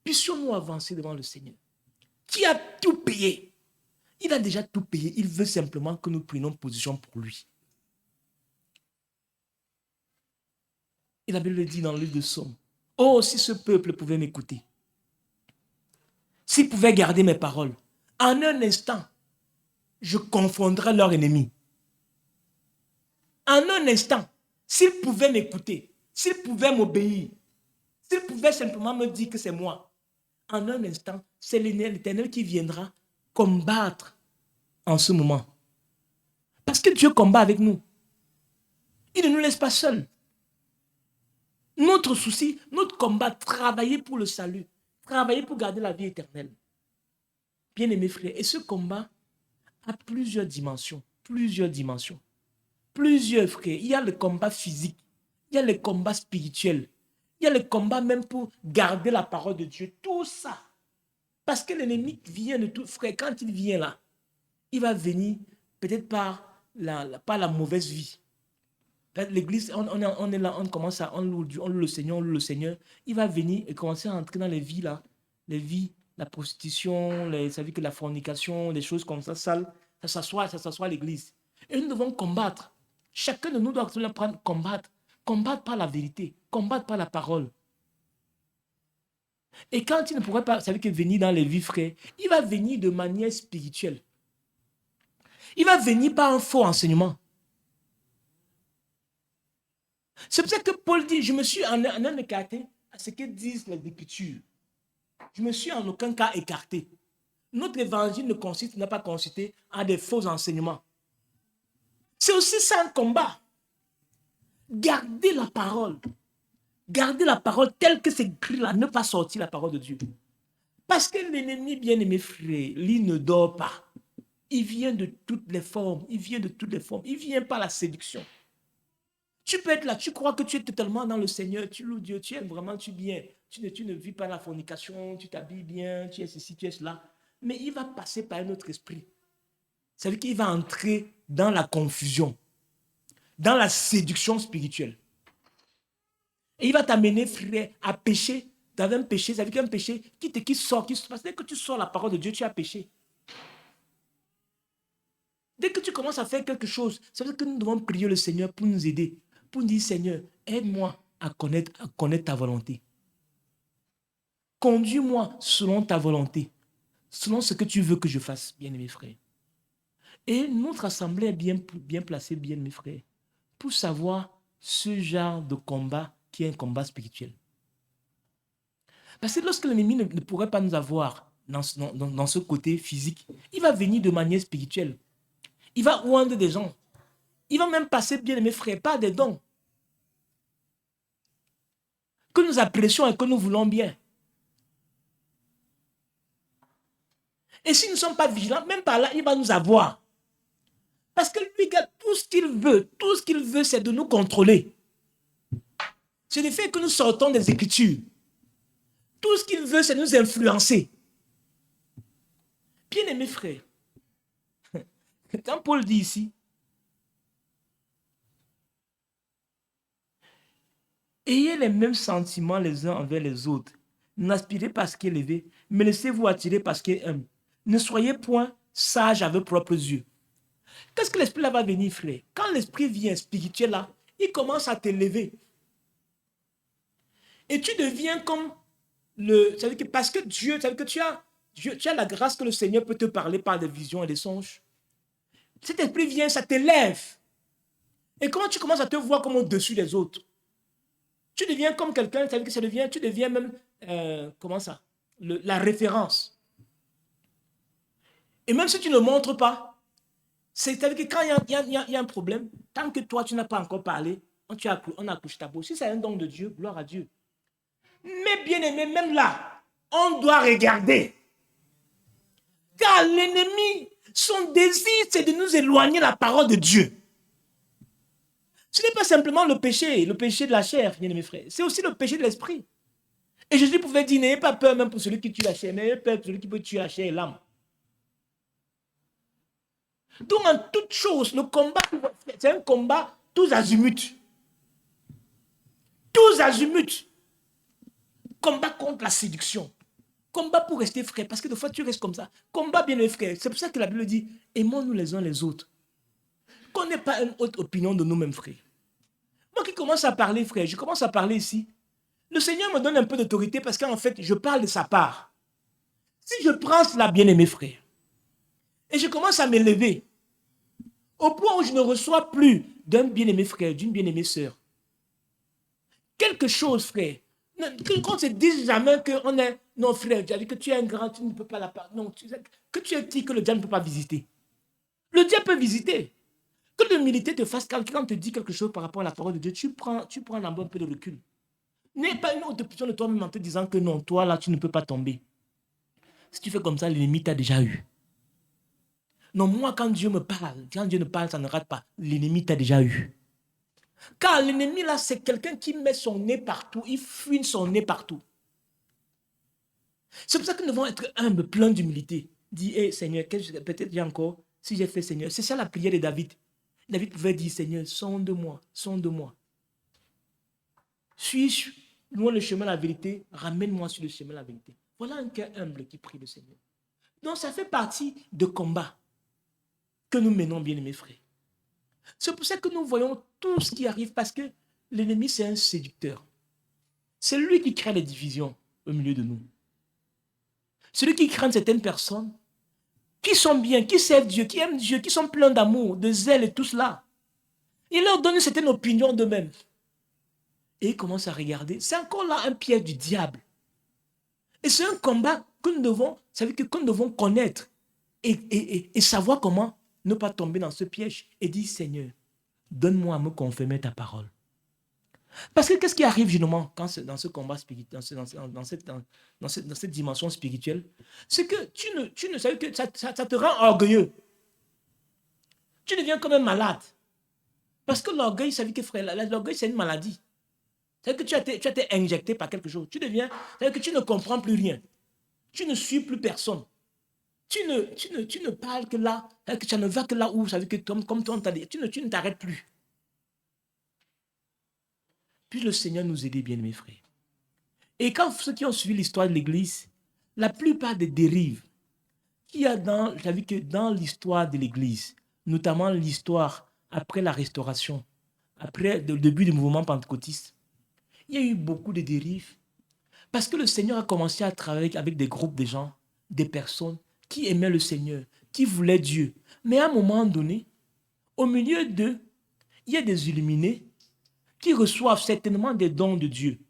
Puissions-nous avancer devant le Seigneur, qui a tout payé. Il a déjà tout payé. Il veut simplement que nous prenions position pour lui. Et la Bible le dit dans le livre de Psaume. Oh, si ce peuple pouvait m'écouter. S'il pouvait garder mes paroles. En un instant, je confondrais leur ennemi. En un instant, s'ils pouvaient m'écouter, s'ils pouvaient m'obéir, s'ils pouvaient simplement me dire que c'est moi, en un instant, c'est l'Éternel qui viendra combattre en ce moment. Parce que Dieu combat avec nous. Il ne nous laisse pas seuls. Notre souci, notre combat, travailler pour le salut, travailler pour garder la vie éternelle. Bien-aimés frères, et ce combat a plusieurs dimensions. Plusieurs frères. Il y a le combat physique, il y a le combat spirituel, il y a le combat même pour garder la parole de Dieu. Tout ça. Parce que l'ennemi vient de tout. Frère, quand il vient là, il va venir peut-être par la mauvaise vie. L'église, on est là, on commence à, on loue le Seigneur. Il va venir et commencer à entrer dans les vies là. Les vies, la prostitution, ça veut dire que la fornication, des choses comme ça, sales. Ça s'assoit à l'église. Et nous devons combattre. Chacun de nous doit combattre. Combattre par la vérité. Combattre par la parole. Et quand il ne pourrait pas, ça veut dire que venir dans les vies, frères, il va venir de manière spirituelle. Il va venir par un faux enseignement. C'est pour ça que Paul dit, je me suis en écarté à ce que disent les Écritures. Je me suis en aucun cas écarté. Notre évangile n'a pas consisté à des faux enseignements. C'est aussi ça un combat. Gardez la parole. Gardez la parole telle que c'est écrit là, ne pas sortir la parole de Dieu. Parce que l'ennemi, bien-aimé frère, il ne dort pas. Il vient de toutes les formes. Il vient par la séduction. Tu peux être là, tu crois que tu es totalement dans le Seigneur, tu loues Dieu, tu aimes vraiment, tu bien. Tu ne vis pas la fornication, tu t'habilles bien, tu es ceci, tu es cela. Mais il va passer par un autre esprit. Ça veut dire qu'il va entrer dans la confusion, dans la séduction spirituelle. Et il va t'amener, frère, à pécher dans un péché. Ça veut dire qu'un péché qui sort. Parce que dès que tu sors la parole de Dieu, tu as péché. Dès que tu commences à faire quelque chose, ça veut dire que nous devons prier le Seigneur pour nous aider. Pour nous dire, Seigneur, aide-moi à connaître ta volonté. Conduis-moi selon ta volonté. Selon ce que tu veux que je fasse, bien-aimés frères. Et notre assemblée est bien placée, bien-aimés frères, pour savoir ce genre de combat qui est un combat spirituel. Parce que lorsque l'ennemi ne pourrait pas nous avoir dans ce côté physique, il va venir de manière spirituelle. Il va oindre des gens. Il va même passer, bien-aimés frères, par des dons. Que nous apprécions et que nous voulons bien. Et si nous ne sommes pas vigilants, même par là, il va nous avoir. Parce que lui, tout ce qu'il veut, c'est de nous contrôler. C'est le fait que nous sortons des Écritures. Tout ce qu'il veut, c'est nous influencer. Bien-aimés frères, quand Paul dit ici, ayez les mêmes sentiments les uns envers les autres. N'aspirez pas à ce qui est élevé, mais laissez-vous attirer par ce qui est humble. Ne soyez point sages à vos propres yeux. Qu'est-ce que l'esprit là va venir, frère? Quand l'esprit vient spirituel là, il commence à t'élever. Et tu deviens comme ça veut dire que parce que Dieu, ça veut dire que tu as la grâce que le Seigneur peut te parler par des visions et des songes. Cet esprit vient, ça t'élève. Et quand tu commences à te voir comme au-dessus des autres, tu deviens comme quelqu'un, ça veut dire que tu deviens même, la référence. Et même si tu ne montres pas, C'est-à-dire que quand il y a un problème, tant que toi, tu n'as pas encore parlé, on a couché ta peau. Si c'est un don de Dieu, gloire à Dieu. Mais bien aimé, même là, on doit regarder. Car l'ennemi, son désir, c'est de nous éloigner de la parole de Dieu. Ce n'est pas simplement le péché de la chair, bien aimé frère. C'est aussi le péché de l'esprit. Et Jésus pouvait dire, n'ayez pas peur même pour celui qui tue la chair, n'ayez peur pour celui qui peut tuer la chair et l'âme. Donc en toute chose, le combat, c'est un combat tous azimuts. Tous azimuts. Combat contre la séduction. Combat pour rester frère, parce que des fois tu restes comme ça. Combat bien les frères. C'est pour ça que la Bible dit, aimons-nous les uns les autres. Qu'on n'ait pas une autre opinion de nous-mêmes frères. Moi qui commence à parler frère, je commence à parler ici. Le Seigneur me donne un peu d'autorité parce qu'en fait, je parle de sa part. Si je prends cela, bien-aimé frère, et je commence à m'élever, au point où je ne reçois plus d'un bien-aimé frère, d'une bien-aimée sœur, quelque chose, frère, qu'on se dise jamais qu'on est, non frère, que tu es un grand, tu ne peux pas la part, non, que tu es petit, que le diable ne peut pas visiter. Le diable peut visiter. Que l'humilité te fasse quand on te dit quelque chose par rapport à la parole de Dieu, tu prends un peu de recul. N'aie pas une autre option de toi-même en te disant que non, toi là, tu ne peux pas tomber. Si tu fais comme ça, l'ennemi t'a déjà eu. Non, moi, quand Dieu me parle, quand Dieu ne parle, ça ne rate pas. L'ennemi t'a déjà eu. Car l'ennemi, là, c'est quelqu'un qui met son nez partout, il fuit son nez partout. C'est pour ça que nous devons être humbles, pleins d'humilité. Dis, hey, Seigneur, peut-être j'ai encore, si j'ai fait Seigneur. C'est ça la prière de David. David pouvait dire, Seigneur, sonde-moi, sonde-moi. Suis-je loin le chemin de la vérité? Ramène-moi sur le chemin de la vérité. Voilà un cœur humble qui prie le Seigneur. Donc, ça fait partie de combat que nous menons, bien aimés frères. C'est pour ça que nous voyons tout ce qui arrive, parce que l'ennemi, c'est un séducteur. C'est lui qui crée les divisions au milieu de nous. Celui qui craint certaines personnes, qui sont bien, qui servent Dieu, qui aiment Dieu, qui sont pleins d'amour, de zèle et tout cela. Il leur donne une certaine opinion d'eux-mêmes. Et ils commencent à regarder. C'est encore là un piège du diable. Et c'est un combat que nous devons, ça veut dire que nous devons connaître et savoir comment ne pas tomber dans ce piège. Et dire, Seigneur, donne-moi à me confirmer ta parole. Parce que qu'est-ce qui arrive généralement quand dans ce combat spirituel, dans cette dimension spirituelle, c'est que tu ne sais que ça te rend orgueilleux. Tu deviens comme un malade. Parce que l'orgueil, ça veut dire que frère, l'orgueil c'est une maladie. C'est-à-dire que tu as été injecté par quelque chose. C'est-à-dire que tu ne comprends plus rien. Tu ne suis plus personne. Tu ne parles que là, que tu ne vas que là où, ça veut dire que comme toi on t'a dit, tu ne t'arrêtes plus. Puis le Seigneur nous aide, bien mes frères. Et quand ceux qui ont suivi l'histoire de l'Église, la plupart des dérives qu'il y a dans l'histoire de l'Église, notamment l'histoire après la Restauration, après le début du mouvement pentecôtiste, il y a eu beaucoup de dérives parce que le Seigneur a commencé à travailler avec des groupes de gens, des personnes qui aimaient le Seigneur, qui voulaient Dieu. Mais à un moment donné, au milieu d'eux, il y a des illuminés qui reçoivent certainement des dons de Dieu,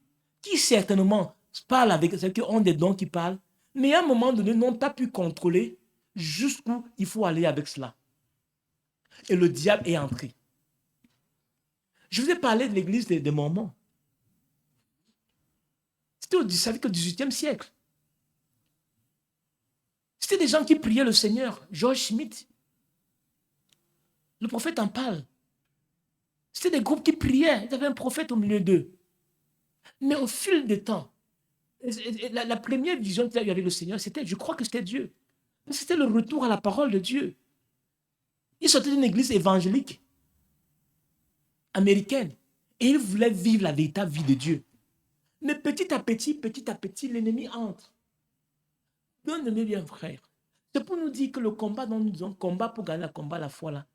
qui certainement parlent avec ceux qui ont des dons qui parlent, mais à un moment donné n'ont pas pu contrôler jusqu'où il faut aller avec cela. Et le diable est entré. Je vous ai parlé de l'église des Mormons. C'était au XVIIIe siècle. C'était des gens qui priaient le Seigneur. George Smith, le prophète en parle. C'était des groupes qui priaient. Il y avait un prophète au milieu d'eux. Mais au fil du temps, la première vision qu'il y avait avec le Seigneur, je crois que c'était Dieu. C'était le retour à la parole de Dieu. Il sortait d'une église évangélique américaine et il voulait vivre la véritable vie de Dieu. Mais petit à petit, l'ennemi entre. Bien-aimés, bien frère, c'est pour nous dire que le combat dont nous disons, combat pour gagner le combat à la foi, là,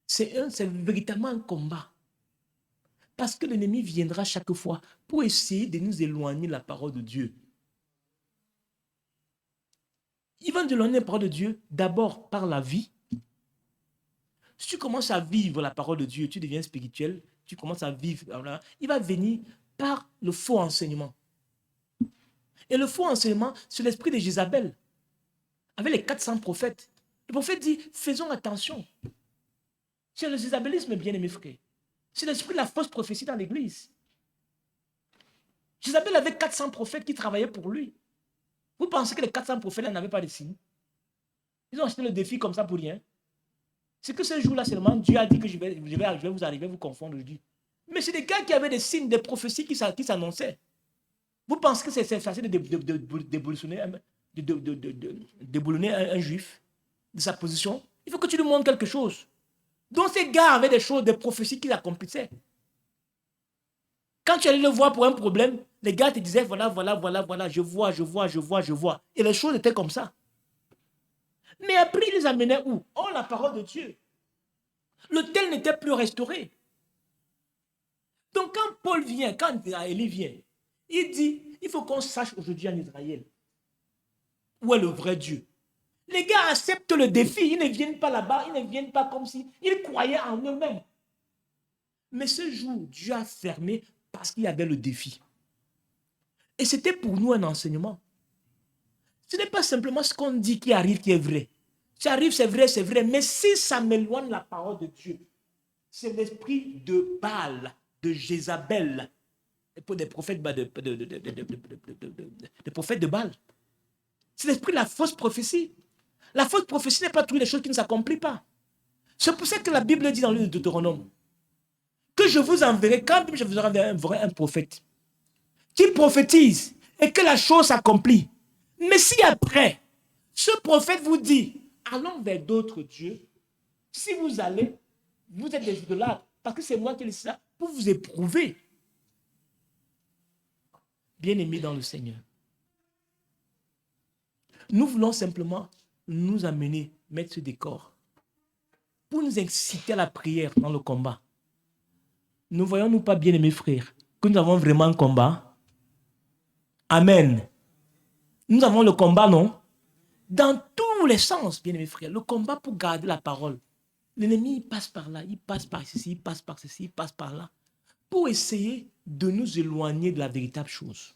c'est véritablement un combat. Parce que l'ennemi viendra chaque fois pour essayer de nous éloigner de la parole de Dieu. Il va nous éloigner de la parole de Dieu d'abord par la vie. Si tu commences à vivre la parole de Dieu, tu deviens spirituel, tu commences à vivre, il va venir par le faux enseignement. Et le faux enseignement, c'est l'esprit de Jézabel, avec les 400 prophètes. Le prophète dit, faisons attention. C'est le isabélisme, bien aimé frère. C'est l'esprit de la fausse prophétie dans l'église. Jézabel avait 400 prophètes qui travaillaient pour lui. Vous pensez que les 400 prophètes n'avaient pas de signes? Ils ont acheté le défi comme ça pour rien. C'est que ce jour-là seulement, Dieu a dit que je vais vous arriver à vous confondre aujourd'hui. Mais c'est des gars qui avaient des signes, des prophéties qui s'annonçaient. Vous pensez que c'est facile de déboulonner un juif de sa position? Il faut que tu lui montres quelque chose. Donc ces gars avaient des choses, des prophéties qu'ils accomplissaient. Quand tu allais le voir pour un problème, les gars te disaient voilà, je vois. Et les choses étaient comme ça. Mais après, ils les amenaient où? Oh, la parole de Dieu. L'autel n'était plus restauré. Donc quand Paul vient, quand Élie vient, il dit, il faut qu'on sache aujourd'hui en Israël où est le vrai Dieu. Les gars acceptent le défi, ils ne viennent pas là-bas, ils ne viennent pas comme si ils croyaient en eux-mêmes. Mais ce jour, Dieu a fermé parce qu'il y avait le défi. Et c'était pour nous un enseignement. Ce n'est pas simplement ce qu'on dit qui arrive qui est vrai. Ça arrive, c'est vrai, mais si ça m'éloigne la parole de Dieu, c'est l'esprit de Baal, de Jézabel, des prophètes de Baal. C'est l'esprit de la fausse prophétie. La fausse prophétie n'est pas toutes les choses qui ne s'accomplissent pas. C'est pour ça que la Bible dit dans le Deutéronome que je vous enverrai, quand je vous enverrai un prophète qui prophétise et que la chose s'accomplit. Mais si après, ce prophète vous dit, allons vers d'autres dieux, si vous allez, vous êtes des idolâtres, parce que c'est moi qui le dis ça, pour vous éprouver. Bien-aimés dans le Seigneur. Nous voulons simplement nous amener, mettre ce décor, pour nous inciter à la prière dans le combat. Ne voyons-nous pas, bien-aimés frères, que nous avons vraiment un combat? Amen. Nous avons le combat, non? Dans tous les sens, bien-aimés frères, le combat pour garder la parole. L'ennemi, il passe par là, il passe par ceci, il passe par ceci, il passe par là, pour essayer de nous éloigner de la véritable chose.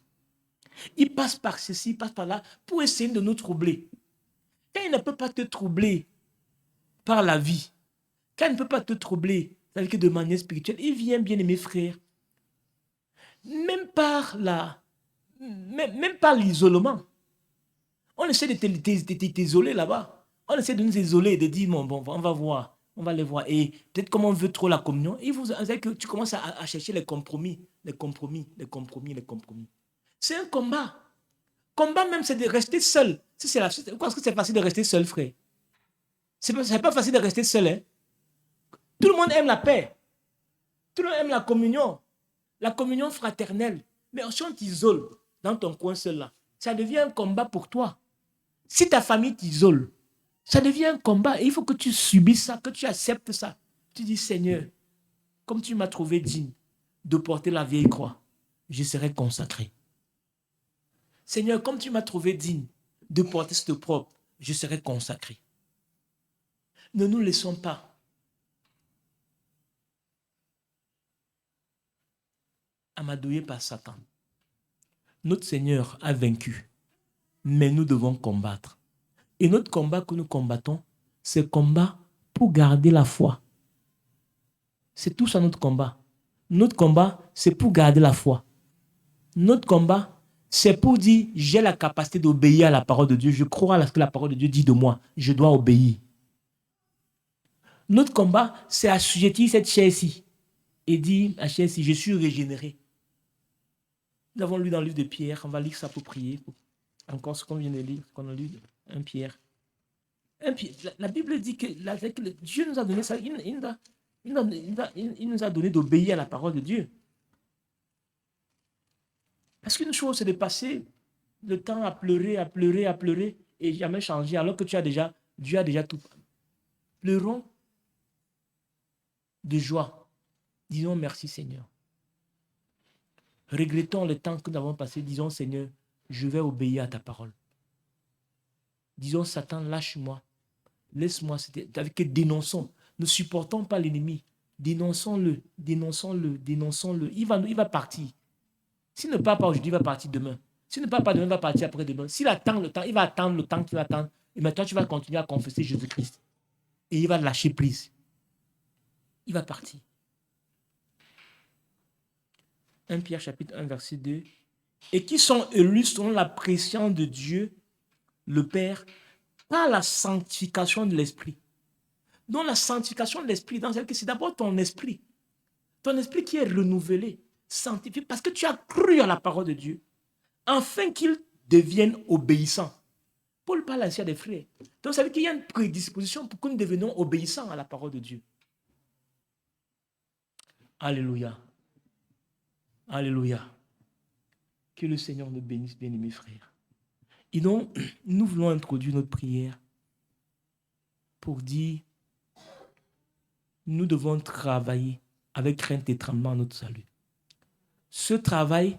Il passe par ceci, il passe par là, pour essayer de nous troubler. Quand il ne peut pas te troubler par la vie, quand il ne peut pas te troubler avec de manière spirituelle, il vient, bien aimé frère, même par l'isolement. On essaie de t'isoler là-bas. On essaie de nous isoler, de dire, bon, on va voir, on va les voir. Et peut-être comme on veut trop la communion, que tu commences à chercher les compromis. C'est un combat. Combat même, c'est de rester seul. Pourquoi est-ce que c'est facile de rester seul, frère? C'est pas facile de rester seul. Hein? Tout le monde aime la paix. Tout le monde aime la communion fraternelle. Mais si on t'isole dans ton coin seul là, ça devient un combat pour toi. Si ta famille t'isole, ça devient un combat. Et il faut que tu subisses ça, que tu acceptes ça. Tu dis, Seigneur, comme tu m'as trouvé digne de porter la vieille croix, je serai consacré. Seigneur, comme tu m'as trouvé digne de porter cette propre, je serai consacré. Ne nous laissons pas amadouer par Satan. Notre Seigneur a vaincu, mais nous devons combattre. Et notre combat que nous combattons, c'est le combat pour garder la foi. C'est tout ça notre combat. Notre combat, c'est pour garder la foi. Notre combat, c'est pour dire, j'ai la capacité d'obéir à la parole de Dieu. Je crois à ce que la parole de Dieu dit de moi. Je dois obéir. Notre combat, c'est assujettir cette chair-ci et dire à chair-ci, je suis régénéré. Nous avons lu dans le livre de Pierre, on va lire ça pour prier. Encore ce qu'on vient de lire, qu'on a lu, un Pierre. La Bible dit que Dieu nous a donné ça, il nous a donné d'obéir à la parole de Dieu. Parce qu'une chose, c'est de passer le temps à pleurer et jamais changer, alors que Dieu a déjà tout. Pleurons de joie. Disons merci Seigneur. Regrettons le temps que nous avons passé. Disons Seigneur, je vais obéir à ta parole. Disons Satan, lâche-moi. Laisse-moi. Avec que dénonçons. Ne supportons pas l'ennemi. Dénonçons-le. Il va partir. S'il ne part pas aujourd'hui, il va partir demain. S'il ne part pas demain, il va partir après-demain. S'il attend le temps, il va attendre le temps qu'il va attendre. Et maintenant, tu vas continuer à confesser Jésus-Christ. Et il va lâcher prise. il va partir. 1 Pierre chapitre 1 verset 2. Et qui sont élus selon la préscience de Dieu, le Père, par la sanctification de l'Esprit. Donc la sanctification de l'Esprit, c'est d'abord ton esprit. Ton esprit qui est renouvelé, sanctifié, parce que tu as cru à la parole de Dieu, afin qu'il devienne obéissant. Paul parle ainsi à des frères. Donc ça veut dire qu'il y a une prédisposition pour que nous devenions obéissants à la parole de Dieu. Alléluia. Alléluia. Que le Seigneur nous bénisse, bien-aimés frères. Et donc, nous voulons introduire notre prière pour dire, nous devons travailler avec crainte et tremblement à notre salut. Ce travail,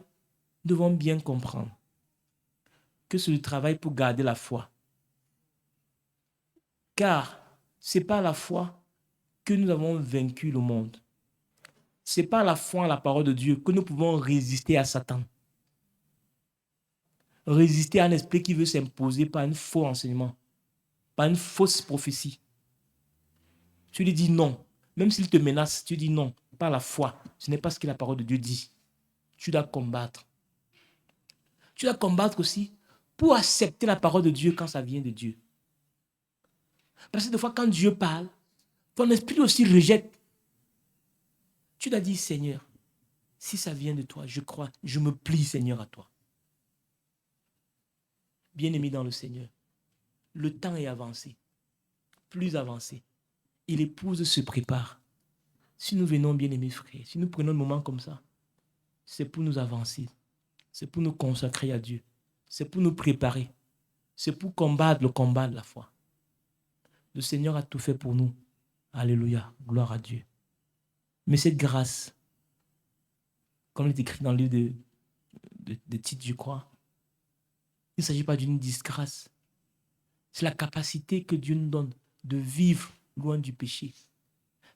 nous devons bien comprendre que c'est le travail pour garder la foi. Car ce n'est pas la foi que nous avons vaincu le monde. Ce n'est pas la foi en la parole de Dieu que nous pouvons résister à Satan. Résister à un esprit qui veut s'imposer par un faux enseignement, par une fausse prophétie. Tu lui dis non. Même s'il te menace, tu dis non. Par la foi. Ce n'est pas ce que la parole de Dieu dit. Tu dois combattre. Tu dois combattre aussi pour accepter la parole de Dieu quand ça vient de Dieu. Parce que des fois, quand Dieu parle, ton esprit aussi rejette. Tu dois dire, Seigneur, si ça vient de toi, je crois, je me plie, Seigneur, à toi. Bien-aimé dans le Seigneur, le temps est avancé, plus avancé. Et l'épouse se prépare. Si nous venons, bien-aimés frères, si nous prenons un moment comme ça, c'est pour nous avancer, c'est pour nous consacrer à Dieu, c'est pour nous préparer, c'est pour combattre le combat de la foi. Le Seigneur a tout fait pour nous. Alléluia, gloire à Dieu. Mais cette grâce, comme il est écrit dans le livre de Tite, je crois, il ne s'agit pas d'une disgrâce. C'est la capacité que Dieu nous donne de vivre loin du péché.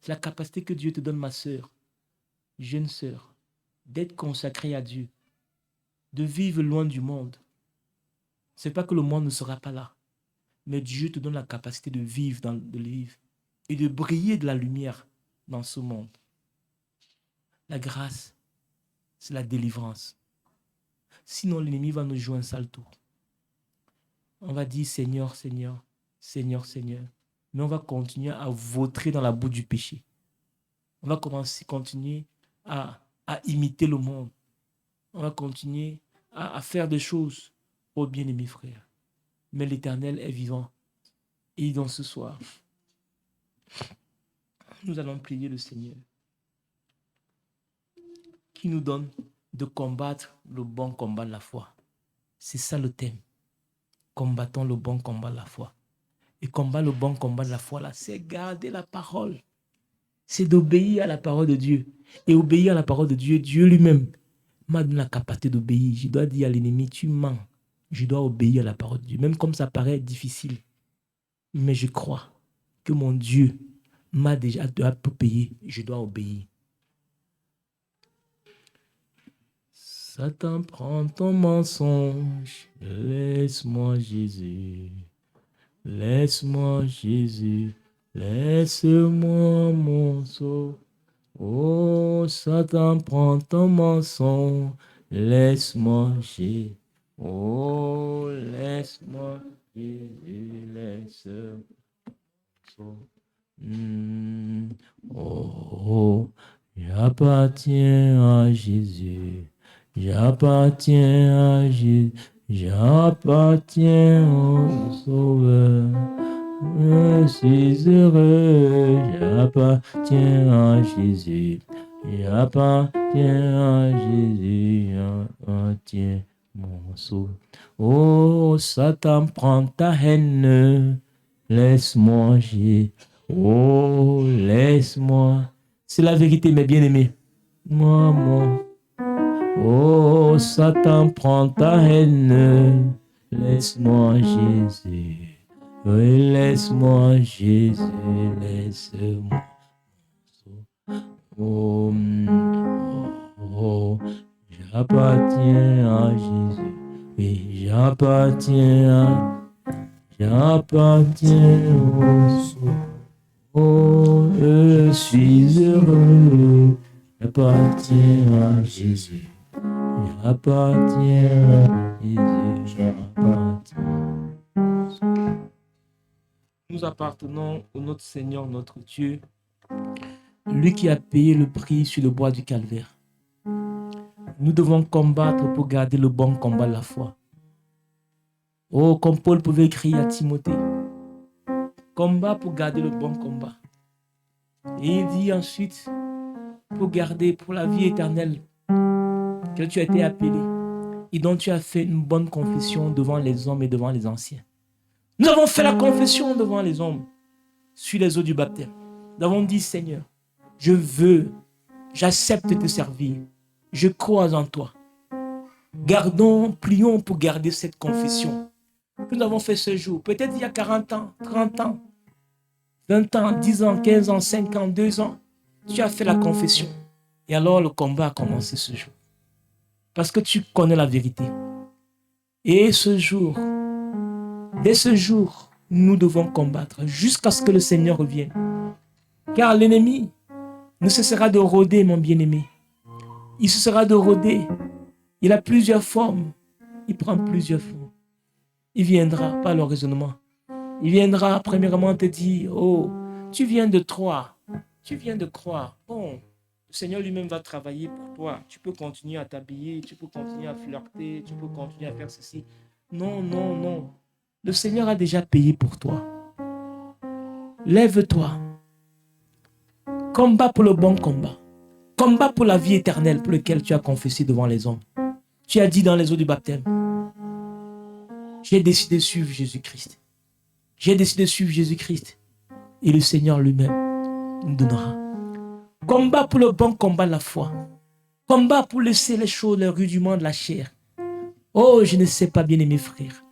C'est la capacité que Dieu te donne, ma sœur, jeune sœur, d'être consacrée à Dieu, de vivre loin du monde. Ce n'est pas que le monde ne sera pas là, mais Dieu te donne la capacité de vivre, et de briller de la lumière dans ce monde. La grâce, c'est la délivrance. Sinon, l'ennemi va nous jouer un sale tour. On va dire Seigneur, Seigneur, Seigneur, Seigneur. Mais on va continuer à vautrer dans la boue du péché. On va continuer à imiter le monde. On va continuer à faire des choses, ô bien-aimés frères. Mais l'Éternel est vivant. Et dans ce soir, nous allons prier le Seigneur qui nous donne de combattre le bon combat de la foi. C'est ça le thème. Combattons le bon combat de la foi. Et combattre le bon combat de la foi, là, c'est garder la parole. C'est d'obéir à la parole de Dieu. Et obéir à la parole de Dieu, Dieu lui-même m'a donné la capacité d'obéir. Je dois dire à l'ennemi, tu mens. Je dois obéir à la parole de Dieu. Même comme ça paraît difficile. Mais je crois que mon Dieu m'a déjà payé. Je dois obéir. Satan, prends ton mensonge. Laisse-moi Jésus. Laisse-moi Jésus. Laisse-moi mon sauveur. Oh, Satan, prends ton mensonge. Laisse-moi Jésus. Oh, laisse-moi Jésus. Laisse-moi. Oh, j'appartiens à Jésus. J'appartiens à Jésus. J'appartiens au Sauveur. Je suis heureux. J'appartiens à Jésus. J'appartiens à Jésus. J'appartiens mon Sauveur. Oh, Satan, prends ta haine. Laisse-moi, Jésus. Oh, laisse-moi. C'est la vérité, mes bien-aimés. Moi. Oh, Satan, prends ta haine. Laisse-moi, Jésus. Oui, laisse-moi, Jésus. Laisse-moi. Oh, j'appartiens à Jésus. Oui, j'appartiens au Sauveur. Oh, je suis heureux. J'appartiens à Jésus. J'appartiens à Jésus. J'appartiens. Nous appartenons au notre Seigneur, notre Dieu, lui qui a payé le prix sur le bois du calvaire. Nous devons combattre pour garder le bon combat de la foi. Oh, comme Paul pouvait écrire à Timothée, combat pour garder le bon combat. Et il dit ensuite, pour garder, pour la vie éternelle, que tu as été appelé et dont tu as fait une bonne confession devant les hommes et devant les anciens. Nous avons fait la confession devant les hommes sur les eaux du baptême. Nous avons dit, Seigneur, je veux, j'accepte de te servir. Je crois en toi. Gardons, prions pour garder cette confession que nous avons fait ce jour. Peut-être il y a 40 ans, 30 ans, 20 ans, 10 ans, 15 ans, 5 ans, 2 ans. Tu as fait la confession. Et alors le combat a commencé ce jour. Parce que tu connais la vérité. Et ce jour, dès ce jour, nous devons combattre jusqu'à ce que le Seigneur revienne. Car l'ennemi ne cessera de rôder, mon bien-aimé. Il cessera de rôder. Il a plusieurs formes. Il prend plusieurs formes. Il viendra par le raisonnement. Il viendra premièrement te dire, oh, tu viens de Troie. Tu viens de croire. Bon, le Seigneur lui-même va travailler pour toi. Tu peux continuer à t'habiller, tu peux continuer à flirter, tu peux continuer à faire ceci. Non, non, non. Le Seigneur a déjà payé pour toi. Lève-toi. Combat pour le bon combat. Combat pour la vie éternelle pour laquelle tu as confessé devant les hommes. Tu as dit dans les eaux du baptême, j'ai décidé de suivre Jésus-Christ. J'ai décidé de suivre Jésus-Christ. Et le Seigneur lui-même nous donnera. Combat pour le bon combat de la foi. Combat pour laisser les choses, les rudiments de la chair. Oh, je ne sais pas, bien-aimés frères.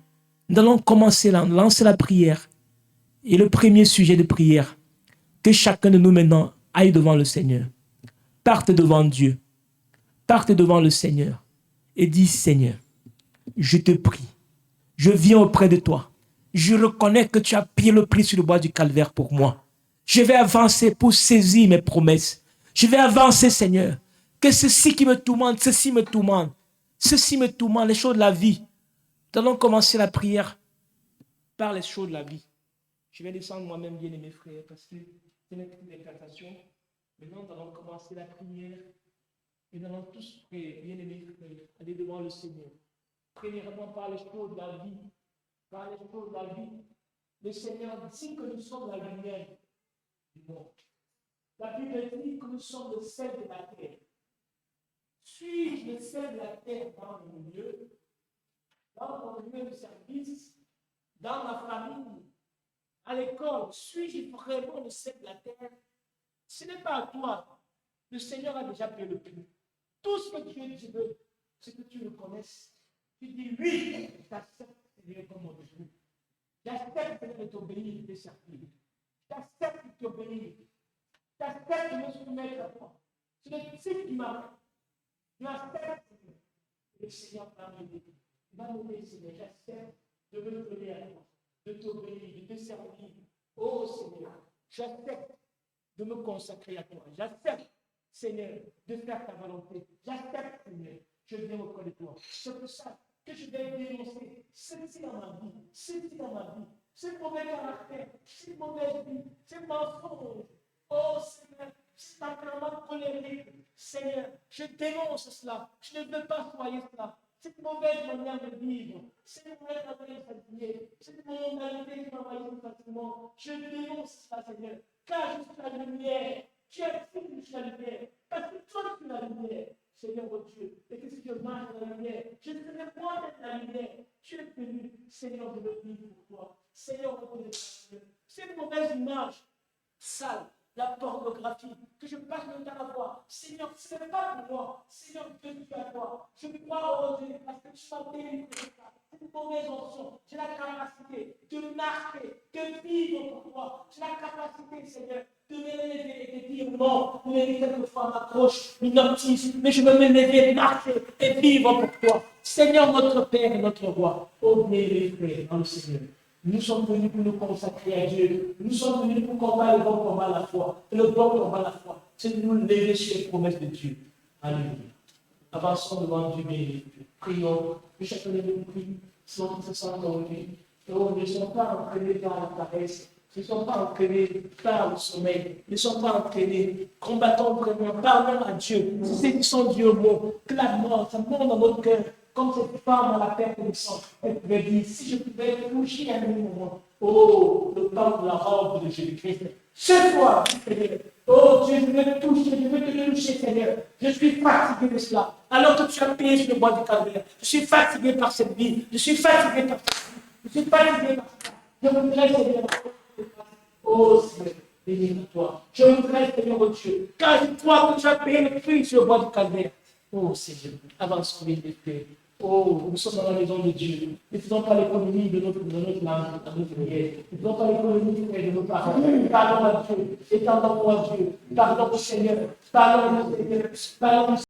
Nous allons commencer là, lancer la prière. Et le premier sujet de prière, que chacun de nous maintenant aille devant le Seigneur. Parte devant Dieu. Parte devant le Seigneur. Et dis, Seigneur, je te prie. Je viens auprès de toi. Je reconnais que tu as payé le prix sur le bois du calvaire pour moi. Je vais avancer pour saisir mes promesses. Je vais avancer, Seigneur. Que ceci qui me tourmente, ceci me tourmente. Ceci me tourmente, les choses de la vie. Nous allons commencer la prière par les choses de la vie. Je vais descendre moi-même, bien aimés frères, parce que c'est une incantation. Maintenant, nous allons commencer la prière. Et nous allons tous prier, bien aimés frères, aller devant le Seigneur. Premièrement, par les choses de la vie. Par les choses de la vie. Le Seigneur dit que nous sommes la lumière du monde. La Bible dit que nous sommes le sel de la terre. Suis-je le sel de la terre dans mon milieu, dans mon lieu de service, dans ma famille, à l'école? Suis-je vraiment le sel de la terre? Ce n'est pas à toi. Le Seigneur a déjà payé le prix. Tout ce que Dieu veut, c'est que tu le connaisses. Tu dis oui, j'accepte Seigneur comme mon Dieu. J'accepte de t'obéir et de te servir. J'accepte de t'obéir. J'accepte de me soumettre à toi. C'est le type qui m'a. J'accepte, Seigneur. Le Seigneur va m'aider. Il va m'aider, Seigneur. J'accepte de me donner à toi, de t'obéir, de te servir. Oh Seigneur, j'accepte de me consacrer à toi. J'accepte, Seigneur, de faire ta volonté. J'accepte, Seigneur. Je viens auprès de toi. C'est pour ça que je vais dénoncer ceci dans ma vie, ceci dans ma vie, ce mauvais caractère, cette mauvaise vie, ce mensonge. Oh Seigneur, c'est tempérament colérique. Seigneur, je dénonce cela. Je ne veux pas soigner cela. Cette mauvaise manière de vivre, cette mauvaise manière de s'habiller, cette mondanité qui m'envahit facilement, je dénonce cela, Seigneur. Car je suis la lumière. Tu as dit que je suis la lumière. Parce que toi, tu es la lumière. Seigneur, mon Dieu, et que si je marche dans la lumière, je ne serai point d'être la lumière. Tu es venu, Seigneur, de le vivre pour toi. Seigneur, mon Dieu, cette mauvaise image sale, la pornographie, que je passe mon temps à voir. Seigneur, ce n'est pas pour moi. Seigneur, je suis à toi. Je crois au Dieu parce que tu m'as délivré de ça. C'est une mauvaise onction. J'ai la capacité de marcher, de vivre pour toi. J'ai la capacité, Seigneur, de me lever et de dire non. Mais quelquefois m'approche, m'inoptise, mais je veux me lever, marcher et vivre pour toi. Seigneur, notre Père et notre Roi, ô bien les frères dans le Seigneur. Nous sommes venus pour nous consacrer à Dieu. Nous sommes venus pour combattre le bon combat à la foi. Et le bon combat à la foi, c'est de nous lever sur les promesses de Dieu. Alléluia. Avançons devant Dieu béni. Prions. Que chacun de nous prie. Si on se sent aujourd'hui. Oh, ne sont pas entraînés par la paresse. Ne sont pas entraînés par le sommeil. Ne sont pas entraînés. Combattons vraiment. Parlons à Dieu. Saisissons Dieu au mot. Clamons. Ça monte dans notre cœur. Comme cette femme à la perte de sang. Elle pouvait dire, si je pouvais toucher à un moment. Oh, le temps de la robe de Jésus-Christ. Cette fois, Seigneur. Oh Dieu, je veux te toucher, je veux te toucher, Seigneur. Je suis fatigué de cela. Alors que tu as payé sur le bois du calvaire. Je suis fatigué par cette vie. Je suis fatigué par cette vie. Je suis fatigué par ça. Je voudrais, Seigneur, oh Seigneur, bénis-toi. Je voudrais, Seigneur, oh Dieu, car je crois que tu as payé le prix sur le bois du calvaire. Oh Seigneur, avançons bien des faits. Oh, nous sommes dans la maison de Dieu. Ne faisons pas l'économie de notre langue, de notre prière. Ne faisons pas l'économie de nos paroles. Parlons à Dieu. Étendons-nous à Dieu. Parlons au Seigneur. Parlons au Seigneur. Parlons au Seigneur.